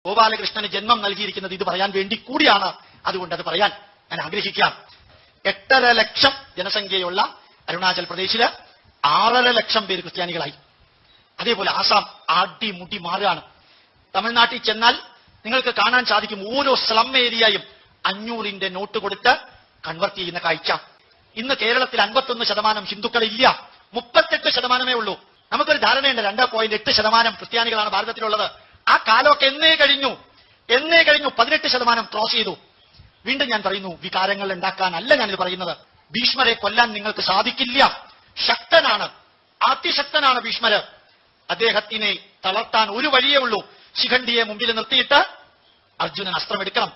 ഗോപാലകൃഷ്ണന് ജന്മം നൽകിയിരിക്കുന്നത് ഇത് പറയാൻ വേണ്ടി കൂടിയാണ്. അതുകൊണ്ട് അത് പറയാൻ ഞാൻ ആഗ്രഹിക്കാം. 8.5 ലക്ഷം ജനസംഖ്യയുള്ള അരുണാചൽ പ്രദേശില് 6.5 ലക്ഷം പേര് ക്രിസ്ത്യാനികളായി. അതേപോലെ ആസാം ആടിമുടി മാറുകയാണ്. തമിഴ്നാട്ടിൽ ചെന്നാൽ നിങ്ങൾക്ക് കാണാൻ സാധിക്കും ഓരോ സ്ലം ഏരിയയും 500 നോട്ട് കൊടുത്ത് കൺവെർട്ട് ചെയ്യുന്ന കാഴ്ച. ഇന്ന് കേരളത്തിൽ 51% ഹിന്ദുക്കളില്ല, 38% ഉള്ളൂ. നമുക്കൊരു ധാരണയുണ്ട് 2.8% ക്രിസ്ത്യാനികളാണ് ഭാരതത്തിലുള്ളത്. ആ കാലമൊക്കെ എന്നേ കഴിഞ്ഞു. 18% ക്രോസ് ചെയ്തു. വീണ്ടും ഞാൻ പറയുന്നു, വികാരങ്ങൾ ഉണ്ടാക്കാനല്ല ഞാനിത് പറയുന്നത്. ഭീഷ്മരെ കൊല്ലാൻ നിങ്ങൾക്ക് സാധിക്കില്ല. ശക്തനാണ്, അതിശക്തനാണ് ഭീഷ്മര്. അദ്ദേഹത്തിനെ തളർത്താൻ ഒരു വഴിയേ ഉള്ളൂ. ശിഖണ്ഡിയെ മുമ്പിൽ നിർത്തിയിട്ട് അർജുനൻ അസ്ത്രമെടുക്കണം.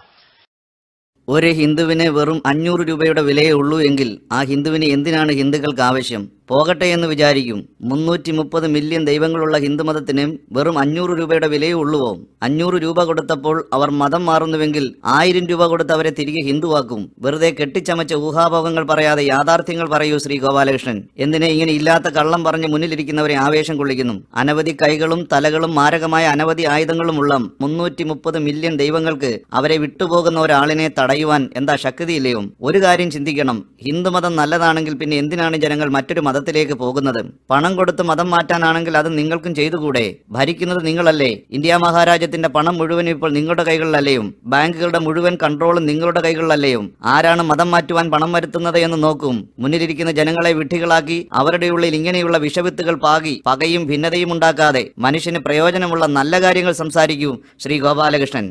ഒരു ഹിന്ദുവിന് വെറും 500 രൂപയുടെ വിലയേ ഉള്ളൂ എങ്കിൽ ആ ഹിന്ദുവിന് എന്തിനാണ് ഹിന്ദുക്കൾക്ക് ആവശ്യം? പോകട്ടെ എന്ന് വിചാരിക്കും. 330 മില്യൺ ദൈവങ്ങളുള്ള ഹിന്ദുമതത്തിന് വെറും 500 രൂപയുടെ വിലയേ ഉള്ളുവോ? 500 രൂപ കൊടുത്തപ്പോൾ അവർ മതം മാറുന്നുവെങ്കിൽ 1000 രൂപ കൊടുത്ത് അവരെ തിരികെ ഹിന്ദുവാക്കും. വെറുതെ കെട്ടിച്ചമച്ച ഊഹാഭോഗങ്ങൾ പറയാതെ യാഥാർത്ഥ്യങ്ങൾ പറയൂ ശ്രീ ഗോപാലകൃഷ്ണൻ. എന്തിനെ ഇങ്ങനെ ഇല്ലാത്ത കള്ളം പറഞ്ഞ് മുന്നിലിരിക്കുന്നവരെ ആവേശം കൊള്ളിക്കുന്നു? അനവധി കൈകളും തലകളും മാരകമായ അനവധി ആയുധങ്ങളുമുള്ള 330 മില്യൺ ദൈവങ്ങൾക്ക് അവരെ വിട്ടുപോകുന്ന ഒരാളിനെ തടയുവാൻ എന്താ ശക്തിയില്ലയോ? ഒരു കാര്യം ചിന്തിക്കണം. ഹിന്ദുമതം നല്ലതാണെങ്കിൽ പിന്നെ എന്തിനാണ് ജനങ്ങൾ മറ്റൊരു മതത്തിലേക്ക് പോകുന്നത്? പണം കൊടുത്ത് മതം മാറ്റാനാണെങ്കിൽ അത് നിങ്ങൾക്കും ചെയ്തുകൂടെ? ഭരിക്കുന്നത് നിങ്ങളല്ലേ? ഇന്ത്യ മഹാരാജ്യത്തിന്റെ പണം മുഴുവൻ ഇപ്പോൾ നിങ്ങളുടെ കൈകളിലല്ലയോ? ബാങ്കുകളുടെ മുഴുവൻ കൺട്രോളും നിങ്ങളുടെ കൈകളിലല്ലയോ? ആരാണ് മതം മാറ്റുവാൻ പണം വരുത്തുന്നത് എന്ന് നോക്കും. മുന്നിലിരിക്കുന്ന ജനങ്ങളെ വിഡ്ഢികളാക്കി അവരുടെ ഉള്ളിൽ ഇങ്ങനെയുള്ള വിഷവിത്തുകൾ പാകി പകയും ഭിന്നതയും ഉണ്ടാക്കാതെ മനുഷ്യന് പ്രയോജനമുള്ള നല്ല കാര്യങ്ങൾ സംസാരിക്കൂ ശ്രീ ഗോപാലകൃഷ്ണൻ.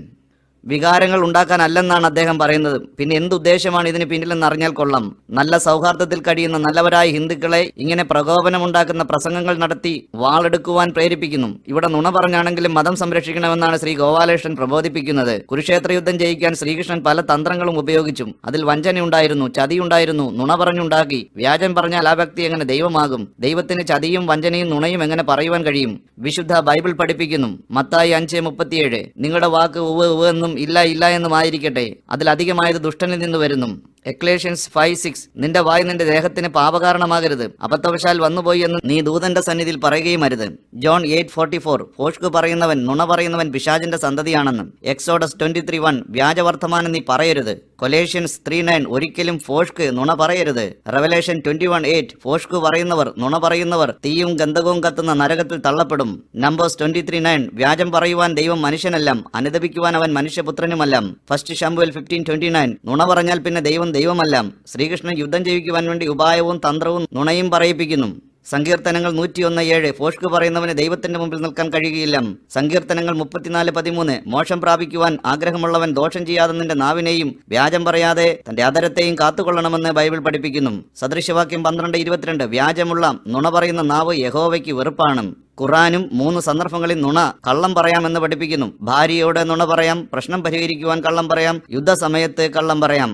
വികാരങ്ങൾ ഉണ്ടാക്കാനല്ലെന്നാണ് അദ്ദേഹം പറയുന്നത്. പിന്നെ എന്തുദ്ദേശമാണ് ഇതിന് പിന്നിലെന്ന് അറിഞ്ഞാൽ കൊള്ളാം. നല്ല സൗഹാർദ്ദത്തിൽ കഴിയുന്ന നല്ലവരായ ഹിന്ദുക്കളെ ഇങ്ങനെ പ്രകോപനമുണ്ടാക്കുന്ന പ്രസംഗങ്ങൾ നടത്തി വാളെടുക്കുവാൻ പ്രേരിപ്പിക്കുന്നു. ഇവിടെ നുണ പറഞ്ഞാണെങ്കിലും മതം സംരക്ഷിക്കണമെന്നാണ് ശ്രീ ഗോപാലകൃഷ്ണൻ പ്രബോധിപ്പിക്കുന്നത്. കുരുക്ഷേത്ര യുദ്ധം ജയിക്കാൻ ശ്രീകൃഷ്ണൻ പല തന്ത്രങ്ങളും ഉപയോഗിച്ചു. അതിൽ വഞ്ചനയുണ്ടായിരുന്നു, ചതിയുണ്ടായിരുന്നു, നുണ പറഞ്ഞുണ്ടാക്കി. വ്യാജം പറഞ്ഞാൽ ആ വ്യക്തി എങ്ങനെ ദൈവമാകും? ദൈവത്തിന് ചതിയും വഞ്ചനയും നുണയും എങ്ങനെ പറയുവാൻ കഴിയും? വിശുദ്ധ ബൈബിൾ പഠിപ്പിക്കുന്നു. മത്തായി 5:37 നിങ്ങളുടെ വാക്ക് ഉവ്വ് ഉവ്വ് എന്നും ഇല്ല ഇല്ല എന്നുമായിരിക്കട്ടെ, അതിലധികമായത് ദുഷ്ടനിൽ നിന്ന് വരുന്നു. എക്ലേഷ്യൻസ് 5:6 നിന്റെ വായ് നിന്റെ ദേഹത്തിന് പാപകാരണമാകരുത്, അബദ്ധവശാൽ വന്നുപോയി എന്ന് നീ ദൂതന്റെ സന്നിധിയിൽ പറയുകയും അരുത്. ജോൺ 8:44 ഫോഷ്ക് പറയുന്നവൻ നുണ പറയുന്നവൻ പിശാചിന്റെ സന്തതിയാണെന്ന്. എക്സോഡസ് 23:1 വ്യാജവർത്തമാനം നീ പറയരുത്. കൊലേഷ്യൻസ് 3:9 ഒരിക്കലും ഫോഷ്ക് നുണ പറയരുത്. റെവലേഷൻ 21:8 ഫോഷ്ക് പറയുന്നവർ നുണ പറയുന്നവർ തീയും ഗന്ധകവും കത്തുന്ന നരകത്തിൽ തള്ളപ്പെടും. നമ്പേഴ്സ് 23:9 വ്യാജം പറയുവാൻ ദൈവം മനുഷ്യനല്ല, അനുദപിക്കുവാൻ അവൻ മനുഷ്യപുത്രനുമല്ല. ഫസ്റ്റ് ശമൂവേൽ 15:29 നുണ പറഞ്ഞാൽ പിന്നെ ദൈവമല്ല. ശ്രീകൃഷ്ണൻ യുദ്ധം ജയിക്കുവാൻ വേണ്ടി ഉപായവും തന്ത്രവും നുണയും പറയിപ്പിക്കുന്നു. സങ്കീർത്തനങ്ങൾ 101:7 ഫോഷ്ക് പറയുന്നവന് ദൈവത്തിന്റെ മുമ്പിൽ നിൽക്കാൻ കഴിയുകയില്ല. സങ്കീർത്തനങ്ങൾ 34:13 മോക്ഷം പ്രാപിക്കുവാൻ ആഗ്രഹമുള്ളവൻ ദോഷം ചെയ്യാതെ നിന്റെ നാവിനെയും വ്യാജം പറയാതെ തന്റെ അധരത്തെയും കാത്തുകൊള്ളണമെന്ന് ബൈബിൾ പഠിപ്പിക്കുന്നു. സദൃശവാക്യം 12:22 വ്യാജമുള്ള നുണ പറയുന്ന നാവ് യഹോവയ്ക്ക് വെറുപ്പാണ്. ഖുർആനും 3 സന്ദർഭങ്ങളിൽ നുണ കള്ളം പറയാമെന്ന് പഠിപ്പിക്കുന്നു. ഭാര്യയോട് നുണ പറയാം, പ്രശ്നം പരിഹരിക്കുവാൻ കള്ളം പറയാം, യുദ്ധസമയത്ത് കള്ളം പറയാം.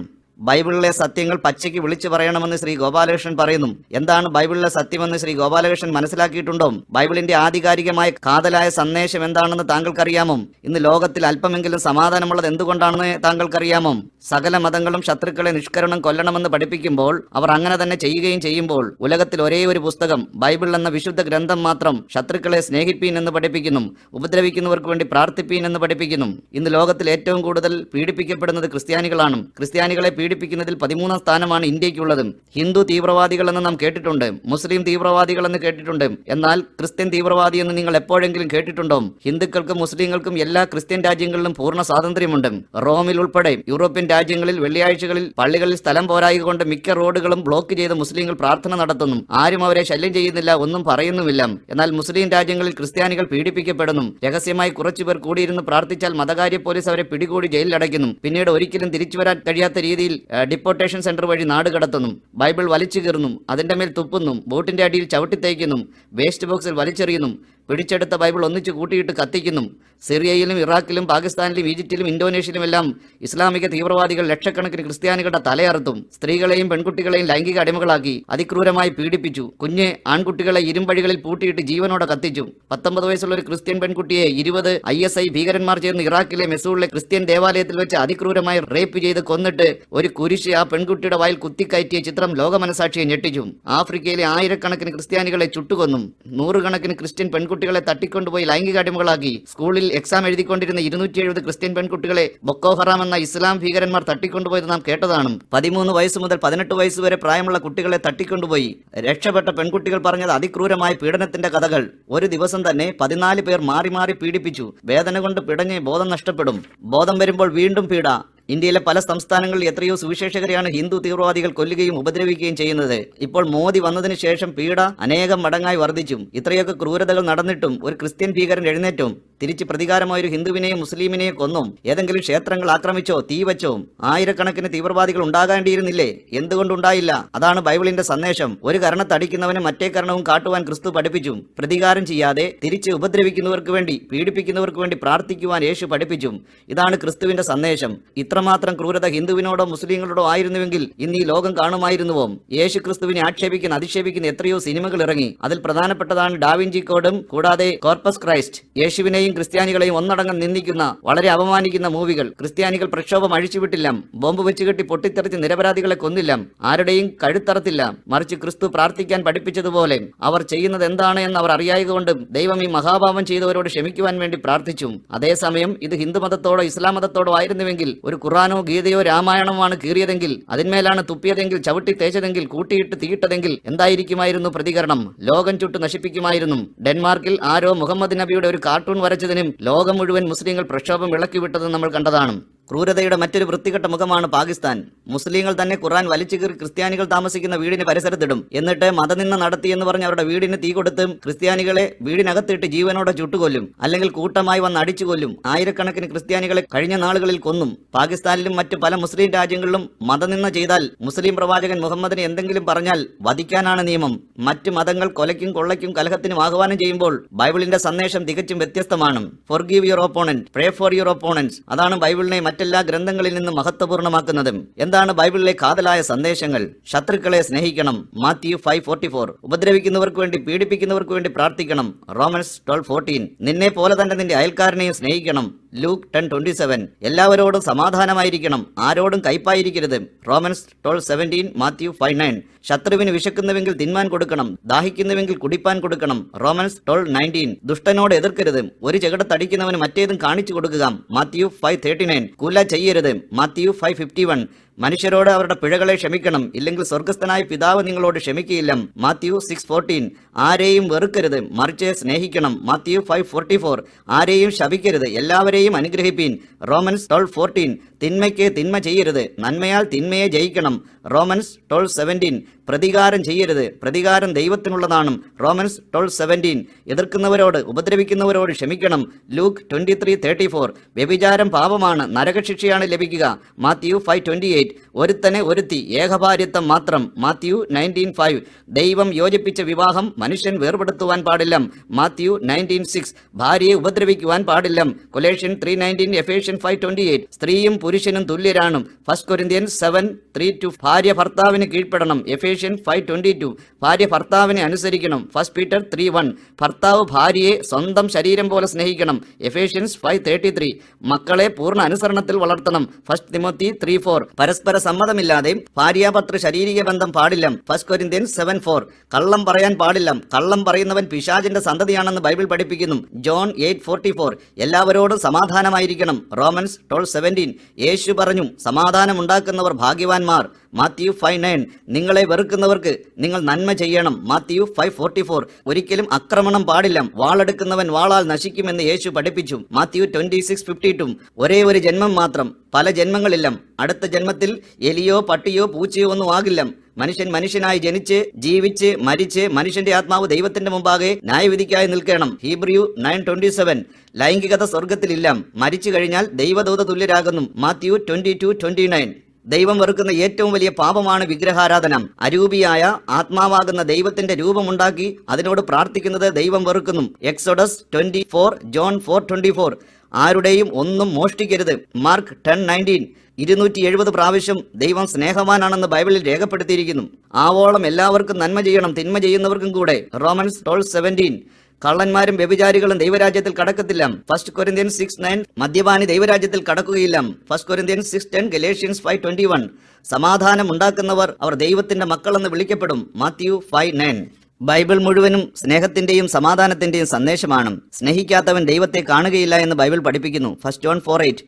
ബൈബിളിലെ സത്യങ്ങൾ പച്ചയ്ക്ക് വിളിച്ചു പറയണമെന്ന് ശ്രീ ഗോപാലകൃഷ്ണൻ പറയുന്നു. എന്താണ് ബൈബിളിലെ സത്യമെന്ന് ശ്രീ ഗോപാലകൃഷ്ണൻ മനസ്സിലാക്കിയിട്ടുണ്ടോ? ബൈബിളിന്റെ ആധികാരികമായ കാതലായ സന്ദേശം എന്താണെന്ന് താങ്കൾക്കറിയാമോ? ഇന്ന് ലോകത്തിൽ അല്പമെങ്കിലും സമാധാനമുള്ളത് എന്തുകൊണ്ടാണെന്ന് താങ്കൾക്കറിയാമോ? സകല മതങ്ങളും ശത്രുക്കളെ നിഷ്കരണം കൊല്ലണമെന്ന് പഠിപ്പിക്കുമ്പോൾ അവർ അങ്ങനെ തന്നെ ചെയ്യുകയും ചെയ്യുമ്പോൾ ഉലകത്തിൽ ഒരേ ഒരു പുസ്തകം ബൈബിൾ എന്ന വിശുദ്ധ ഗ്രന്ഥം മാത്രം ശത്രുക്കളെ സ്നേഹിപ്പീൻ എന്ന് പഠിപ്പിക്കുന്നു, ഉപദ്രവിക്കുന്നവർക്ക് വേണ്ടി പ്രാർത്ഥിപ്പീൻ എന്ന് പഠിപ്പിക്കുന്നു. ഇന്ന് ലോകത്തിൽ ഏറ്റവും കൂടുതൽ പീഡിപ്പിക്കപ്പെടുന്നത് ക്രിസ്ത്യാനികളാണ്. ക്രിസ്ത്യാനികളെ പീഡിപ്പിക്കുന്നതിൽ 13ാം സ്ഥാനമാണ് ഇന്ത്യക്കുള്ളത്. ഹിന്ദു തീവ്രവാദികൾ എന്ന് നാം കേട്ടിട്ടുണ്ട്, മുസ്ലിം തീവ്രവാദികൾ എന്ന് കേട്ടിട്ടുണ്ട്. എന്നാൽ ക്രിസ്ത്യൻ തീവ്രവാദി എന്ന് നിങ്ങൾ എപ്പോഴെങ്കിലും കേട്ടിട്ടുണ്ടോ? ഹിന്ദുക്കൾക്കും മുസ്ലിങ്ങൾക്കും എല്ലാ ക്രിസ്ത്യൻ രാജ്യങ്ങളിലും പൂർണ്ണ സ്വാതന്ത്ര്യമുണ്ട്. റോമിൽ ഉൾപ്പെടെ യൂറോപ്യൻ രാജ്യങ്ങളിൽ വെള്ളിയാഴ്ചകളിൽ പള്ളികളിൽ സ്ഥലം പോരായക കൊണ്ട് മിക്ക റോഡുകളും ബ്ലോക്ക് ചെയ്ത് മുസ്ലിങ്ങൾ പ്രാർത്ഥന നടത്തുന്നു. ആരും അവരെ ശല്യം ചെയ്യുന്നില്ല, ഒന്നും പറയുന്നുമില്ല. എന്നാൽ മുസ്ലിം രാജ്യങ്ങളിൽ ക്രിസ്ത്യാനികൾ പീഡിപ്പിക്കപ്പെടുന്നു. രഹസ്യമായി കുറച്ചുപേർ കൂടിയിരുന്ന് പ്രാർത്ഥിച്ചാൽ മതകാര്യ പോലീസ് അവരെ പിടികൂടി ജയിലിലടയ്ക്കുന്നു. പിന്നീട് ഒരിക്കലും തിരിച്ചു വരാൻ കഴിയാത്ത രീതിയിൽ ഡിപ്പോർട്ടേഷൻ സെന്റർ വഴി നാട് കടത്തുന്നു. ബൈബിൾ വലിച്ചു കീറുന്നു, അതിന്റെ മേൽ തുപ്പുന്നു, ബോട്ടിന്റെ അടിയിൽ ചവിട്ടിത്തേക്കുന്നു, വേസ്റ്റ് ബോക്സിൽ വലിച്ചെറിയുന്നു, പിടിച്ചെടുത്ത ബൈബിൾ ഒന്നിച്ചു കൂട്ടിയിട്ട് കത്തിക്കുന്നു. സിറിയയിലും ഇറാഖിലും പാകിസ്ഥാനിലും ഈജിപ്തിലും ഇന്തോനേഷ്യയിലുമെല്ലാം ഇസ്ലാമിക തീവ്രവാദികൾ ലക്ഷക്കണക്കിന് ക്രിസ്ത്യാനികളുടെ തലയറുത്തും സ്ത്രീകളെയും പെൺകുട്ടികളെയും ലൈംഗിക അടിമകളാക്കി അതിക്രൂരമായി പീഡിപ്പിച്ചു. കുഞ്ഞ് ആൺകുട്ടികളെ ഇരുമ്പഴികളിൽ പൂട്ടിയിട്ട് ജീവനോടെ കത്തിച്ചു. 19 വയസ്സുള്ള ഒരു ക്രിസ്ത്യൻ പെൺകുട്ടിയെ 20 ISI ഭീകരന്മാർ ചേർന്ന് ഇറാഖിലെ മെസൂളിലെ ക്രിസ്ത്യൻ ദേവാലയത്തിൽ വെച്ച് അതിക്രൂരമായി റേപ്പ് ചെയ്ത് കൊന്നിട്ട് ഒരു കുരിശ് ആ പെൺകുട്ടിയുടെ വായിൽ കുത്തിക്കയറ്റിയ ചിത്രം ലോകമനസാക്ഷിയെ ഞെട്ടിച്ചു. ആഫ്രിക്കയിലെ ആയിരക്കണക്കിന് ക്രിസ്ത്യാനികളെ ചുട്ടുകൊന്നു. 100 കണക്കിന് ക്രിസ്ത്യൻ പെൺകുട്ടികൾ പെൺകുട്ടികളെ തട്ടിക്കൊണ്ടുപോയി ലൈംഗിക അടിമകളാക്കി. സ്കൂളിൽ എക്സാം എഴുതിക്കൊണ്ടിരുന്ന 270 ക്രിസ്ത്യൻ പെൺകുട്ടികളെ ബൊക്കോ ഹറാം എന്ന ഇസ്ലാം ഭീകരന്മാർ തട്ടിക്കൊണ്ടുപോയത് നാം കേട്ടതാണ്. 13 വയസ്സ് മുതൽ 18 വയസ്സ് വരെ പ്രായമുള്ള കുട്ടികളെ തട്ടിക്കൊണ്ടുപോയി. രക്ഷപ്പെട്ട പെൺകുട്ടികൾ പറഞ്ഞത് അതിക്രൂരമായ പീഡനത്തിന്റെ കഥകൾ. ഒരു ദിവസം തന്നെ 14 പേർ മാറി മാറി പീഡിപ്പിച്ചു. വേദന കൊണ്ട് പിടഞ്ഞ് ബോധം നഷ്ടപ്പെടും. ബോധം വരുമ്പോൾ വീണ്ടും പീഡ. ഇന്ത്യയിലെ പല സംസ്ഥാനങ്ങളിൽ എത്രയോ സുവിശേഷകരെയാണ് ഹിന്ദു തീവ്രവാദികൾ കൊല്ലുകയും ഉപദ്രവിക്കുകയും ചെയ്യുന്നത്. ഇപ്പോൾ മോദി വന്നതിന് ശേഷം പീഡ അനേകം മടങ്ങായി വർദ്ധിച്ചു. ഇത്രയൊക്കെ ക്രൂരതകൾ നടന്നിട്ടും ഒരു ക്രിസ്ത്യൻ ഭീകരൻ എഴുന്നേറ്റും തിരിച്ച് പ്രതികാരമായ ഒരു ഹിന്ദുവിനെയും മുസ്ലിമിനെയും കൊന്നും ഏതെങ്കിലും ക്ഷേത്രങ്ങൾ ആക്രമിച്ചോ തീവച്ചോ? ആയിരക്കണക്കിന് തീവ്രവാദികൾ ഉണ്ടാകേണ്ടിയിരുന്നില്ലേ? എന്തുകൊണ്ടുണ്ടായില്ല? അതാണ് ബൈബിളിന്റെ സന്ദേശം. ഒരു കരണത്തടിക്കുന്നവന് മറ്റേ കരണവും കാട്ടുവാൻ ക്രിസ്തു പഠിപ്പിച്ചു. പ്രതികാരം ചെയ്യാതെ തിരിച്ച് ഉപദ്രവിക്കുന്നവർക്ക് വേണ്ടി, പീഡിപ്പിക്കുന്നവർക്ക് വേണ്ടി പ്രാർത്ഥിക്കുവാൻ യേശു പഠിപ്പിച്ചു. ഇതാണ് ക്രിസ്തുവിന്റെ സന്ദേശം. ഇത്രമാത്രം ക്രൂരത ഹിന്ദുവിനോടോ മുസ്ലിങ്ങളോടോ ആയിരുന്നുവെങ്കിൽ ഇന്ന് ഈ ലോകം കാണുമായിരുന്നുവോ? യേശു ക്രിസ്തുവിനെ ആക്ഷേപിക്കുന്ന അധിക്ഷേപിക്കുന്ന എത്രയോ സിനിമകൾ ഇറങ്ങി. അതിൽ പ്രധാനപ്പെട്ടതാണ് ഡാവിഞ്ചി കോഡും കൂടാതെ കോർപ്പസ് ക്രൈസ്റ്റ്. യേശുവിനെയും ക്രിസ്ത്യാനികളെയും ഒന്നടങ്കം നിന്ദിക്കുന്ന, വളരെ അപമാനിക്കുന്ന മൂവികൾ. ക്രിസ്ത്യാനികൾ പ്രക്ഷോഭം അഴിച്ചുവിട്ടില്ല, ബോംബ് വെച്ചുകെട്ടി പൊട്ടിത്തെറിച്ച് നിരപരാധികളെ കൊന്നില്ല, ആരുടെയും കഴുത്തറത്തില്ല. മറിച്ച് ക്രിസ്തു പ്രാർത്ഥിക്കാൻ പഠിപ്പിച്ചതുപോലെ അവർ ചെയ്യുന്നത് എന്താണ് എന്ന് അവർ അറിയായതുകൊണ്ട് ദൈവം ഈ മഹാപാപം ചെയ്തവരോട് ക്ഷമിക്കുവാൻ വേണ്ടി പ്രാർത്ഥിച്ചു. അതേസമയം ഇത് ഹിന്ദുമതത്തോടോ ഇസ്ലാം മതത്തോടോ ആയിരുന്നുവെങ്കിൽ, ഒരു ഖുറാനോ ഗീതയോ രാമായണമാണ് കീറിയതെങ്കിൽ, അതിന്മേലാണ് തുപ്പിയതെങ്കിൽ, ചവിട്ടി തേച്ചതെങ്കിൽ, കൂട്ടിയിട്ട് തീയിട്ടതെങ്കിൽ എന്തായിരിക്കുമായിരുന്നു പ്രതികരണം? ലോകം ചുട്ടു നശിപ്പിക്കുമായിരുന്നു. ഡെൻമാർക്കിൽ ആരോ മുഹമ്മദ് നബിയുടെ ഒരു കാർട്ടൂൺ വരച്ചതിനും ലോകം മുഴുവൻ മുസ്ലിങ്ങൾ പ്രക്ഷോഭം ഇളക്കിവിട്ടതും നമ്മൾ കണ്ടതാണ്. ക്രൂരതയുടെ മറ്റൊരു വൃത്തികെട്ട മുഖമാണ് പാകിസ്ഥാൻ. മുസ്ലിങ്ങൾ തന്നെ ഖുർആൻ വലിച്ചു കീറി ക്രിസ്ത്യാനികൾ താമസിക്കുന്ന വീടിന് പരിസരത്തിടും. എന്നിട്ട് മതനിന്ദ നടത്തിയെന്ന് പറഞ്ഞ് അവരുടെ വീടിന് തീ കൊടുത്ത് ക്രിസ്ത്യാനികളെ വീടിനകത്തിട്ട് ജീവനോടെ ചുട്ടുകൊല്ലും, അല്ലെങ്കിൽ കൂട്ടമായി വന്ന് അടിച്ചു കൊല്ലും. ആയിരക്കണക്കിന് ക്രിസ്ത്യാനികളെ കഴിഞ്ഞ നാളുകളിൽ കൊന്നും. പാകിസ്ഥാനിലും മറ്റ് പല മുസ്ലിം രാജ്യങ്ങളിലും മതനിന്ദ ചെയ്താൽ, മുസ്ലിം പ്രവാചകൻ മുഹമ്മദിനെ എന്തെങ്കിലും പറഞ്ഞാൽ വധിക്കാനാണ് നിയമം. മറ്റ് മതങ്ങൾ കൊലയ്ക്കും കൊള്ളയ്ക്കും കലഹത്തിനും ആഹ്വാനം ചെയ്യുമ്പോൾ ബൈബിളിന്റെ സന്ദേശം തികച്ചും വ്യത്യസ്തമാണ്. Forgive your opponent, pray for your opponents. അതാണ് ബൈബിളിനെ മറ്റെല്ലാ ഗ്രന്ഥങ്ങളിൽ നിന്നും മഹത്വപൂർണ്ണമാക്കുന്നത്. എന്താണ് ബൈബിളിലെ കാതലായ സന്ദേശങ്ങൾ? ശത്രുക്കളെ സ്നേഹിക്കണം, മാത്യു 5:44. ഉപദ്രവിക്കുന്നവർക്ക് വേണ്ടി, പീഡിപ്പിക്കുന്നവർക്ക് വേണ്ടി പ്രാർത്ഥിക്കണം, റോമൻസ് 12:14. നിന്നെ പോലെ തന്നെ നിന്റെ അയൽക്കാരനെയും സ്നേഹിക്കണം, ലൂക്ക് 10:27. എല്ലാവരോടും സമാധാനമായിരിക്കണം, ആരോടും കയ്പായിരിക്കരുത്, റോമൻസ് 12:17, മാത്യു 5:9. ശത്രുവിന് വിശക്കുന്നുവെങ്കിൽ തിന്മാൻ കൊടുക്കണം, ദാഹിക്കുന്നുവെങ്കിൽ കുടിപ്പാൻ കൊടുക്കണം, റോമൻസ് 12:19. ദുഷ്ടനോട് എതിർക്കരുത്, ഒരു ചെകിടത്തടിക്കുന്നവന് മറ്റേതും കാണിച്ചു കൊടുക്കുക, മാത്യു 5:39. കൂല ചെയ്യരുത്, മാത്യു 5:51. മനുഷ്യരോട് അവരുടെ പിഴകളെ ക്ഷമിക്കണം, ഇല്ലെങ്കിൽ സ്വർഗസ്ഥനായ പിതാവ് നിങ്ങളോട് ക്ഷമിക്കുകയില്ല, മാത്യു 6:14. ആരെയും വെറുക്കരുത്, മറിച്ച് സ്നേഹിക്കണം, മാത്യു 5:44. ആരെയും ശപിക്കരുത്, എല്ലാവരെയും അനുഗ്രഹിപ്പീൻ, റോമൻസ് 12:14. തിന്മയ്ക്ക് തിന്മ ചെയ്യരുത്, നന്മയാൽ തിന്മയെ ജയിക്കണം, റോമൻസ് 12:17. പ്രതികാരം ചെയ്യരുത്, പ്രതികാരം ദൈവത്തിനുള്ളതാണ്, റോമൻസ് 12:17. എതിർക്കുന്നവരോട്, ഉപദ്രവിക്കുന്നവരോട് ക്ഷമിക്കണം, ലൂക്ക് 23:34. വ്യഭിചാരം പാപമാണ്, നരകശിക്ഷയാണ് ലഭിക്കുക, മാത്യു 5:28. ഒരുത്തനെ ഒരുത്തി, ഏകഭാര്യത്വം മാത്രം, മാത്യു 19:5. ദൈവം യോജിപ്പിച്ച വിവാഹം മനുഷ്യൻ വേർപെടുത്തുവാൻ പാടില്ല, മാത്യു 19:6. ഭാര്യയെ ഉപദ്രവിക്കുവാൻ പാടില്ല, കൊലേഷ്യൻ 3:19, എഫേഷ്യൻ 5:28. സ്ത്രീയും പുരുഷനും തുല്യരാണ്, 1 കൊരിന്ത്യൻസ് 7:3. ഭാര്യ ഭർത്താവിന് കീഴ്പ്പെടണം, എഫേഷ്യൻ 5:22. ഭാര്യ ഭർത്താവിനെ അനുസരിക്കണം, 1 പീറ്റർ 3:1. ഭർത്താവ് ഭാര്യയെ സ്വന്തം ശരീരം പോലെ സ്നേഹിക്കണം, എഫേഷ്യൻസ് 5:33. മക്കളെ പൂർണ്ണ അനുസരണത്തിൽ വളർത്തണം, 1 തിമോത്തി 3:4. പരസ്പര സമ്മതമില്ലാതെ ഭാര്യാഭർത്തൃ ശാരീരിക ബന്ധം പാടില്ല, 1 കൊരിന്ത്യൻസ് 7:4. കള്ളം പറയാൻ പാടില്ല, കള്ളം പറയുന്നവൻ പിശാചിന്റെ സന്തതിയാണെന്ന് ബൈബിൾ പഠിപ്പിക്കുന്നു, ജോൺ 8:44. എല്ലാവരോടും സമാധാനമായിരിക്കണം, റോമൻസ് 12:17. യേശു പറഞ്ഞു, സമാധാനം ഉണ്ടാക്കുന്നവർ ഭാഗ്യവാന്മാർ, മാത്യു 5:9. നിങ്ങളെ വെറുക്കുന്നവർക്ക് നിങ്ങൾ നന്മ ചെയ്യണം, മാത്യു 5:44. ഒരിക്കലും ആക്രമണം പാടില്ല, വാളെടുക്കുന്നവൻ വാളാൽ നശിക്കുമെന്ന് യേശു പഠിപ്പിച്ചു, മാത്യു 26:52. ഒരേ ഒരു ജന്മം മാത്രം, പല ജന്മങ്ങളില്ല. അടുത്ത ജന്മത്തിൽ എലിയോ പട്ടിയോ പൂച്ചയോ ഒന്നും ആകില്ല. മനുഷ്യൻ മനുഷ്യനായി ജനിച്ച് ജീവിച്ച് മരിച്ച് മനുഷ്യന്റെ ആത്മാവ് ദൈവത്തിന്റെ മുമ്പാകെ ന്യായവിധിക്കായി നിൽക്കണം, ഹീബ്രു 9:27. ലൈംഗികത സ്വർഗത്തിലില്ല, മരിച്ചു കഴിഞ്ഞാൽ ദൈവദൂത തുല്യരാകുന്നു, മാത്യു 22:29. ദൈവം വെറുക്കുന്ന ഏറ്റവും വലിയ പാപമാണ് വിഗ്രഹാരാധന. അരൂപിയായ ആത്മാവാകുന്ന ദൈവത്തിന്റെ രൂപമുണ്ടാക്കി അതിനോട് പ്രാർത്ഥിക്കുന്നത് ദൈവം വെറുക്കുന്നു, എക്സോഡസ് 24, ജോൺ 4:24. ആരുടെയും ഒന്നും മോഷ്ടിക്കരുത്, മാർക്ക് 10:19. 270 പ്രാവശ്യം ദൈവം സ്നേഹവാനാണെന്ന് ബൈബിളിൽ രേഖപ്പെടുത്തിയിരിക്കുന്നു. ആവോളം എല്ലാവർക്കും നന്മ ചെയ്യണം, തിന്മ ചെയ്യുന്നവർക്കും കൂടെ, റോമൻസ് 12:17. കള്ളന്മാരും വ്യഭിചാരികളും ദൈവരാജ്യത്തിൽ കടക്കത്തില്ല, 1 കൊരിന്ത്യൻസ് 6:9. മദ്യപാനി ദൈവരാജ്യത്തിൽ കടക്കുകയില്ല, 1 കൊരിന്ത്യൻസ് 6:10, ഗലേഷ്യൻസ് 5:21. സമാധാനം ഉണ്ടാക്കുന്നവർ അവർ ദൈവത്തിന്റെ മക്കളെന്ന് വിളിക്കപ്പെടും, മാത്യു 5:9. ബൈബിൾ മുഴുവനും സ്നേഹത്തിന്റെയും സമാധാനത്തിന്റെയും സന്ദേശമാണ്. സ്നേഹിക്കാത്തവൻ ദൈവത്തെ കാണുകയില്ല എന്ന് ബൈബിൾ പഠിപ്പിക്കുന്നു. 1 ജോൺ 4:8.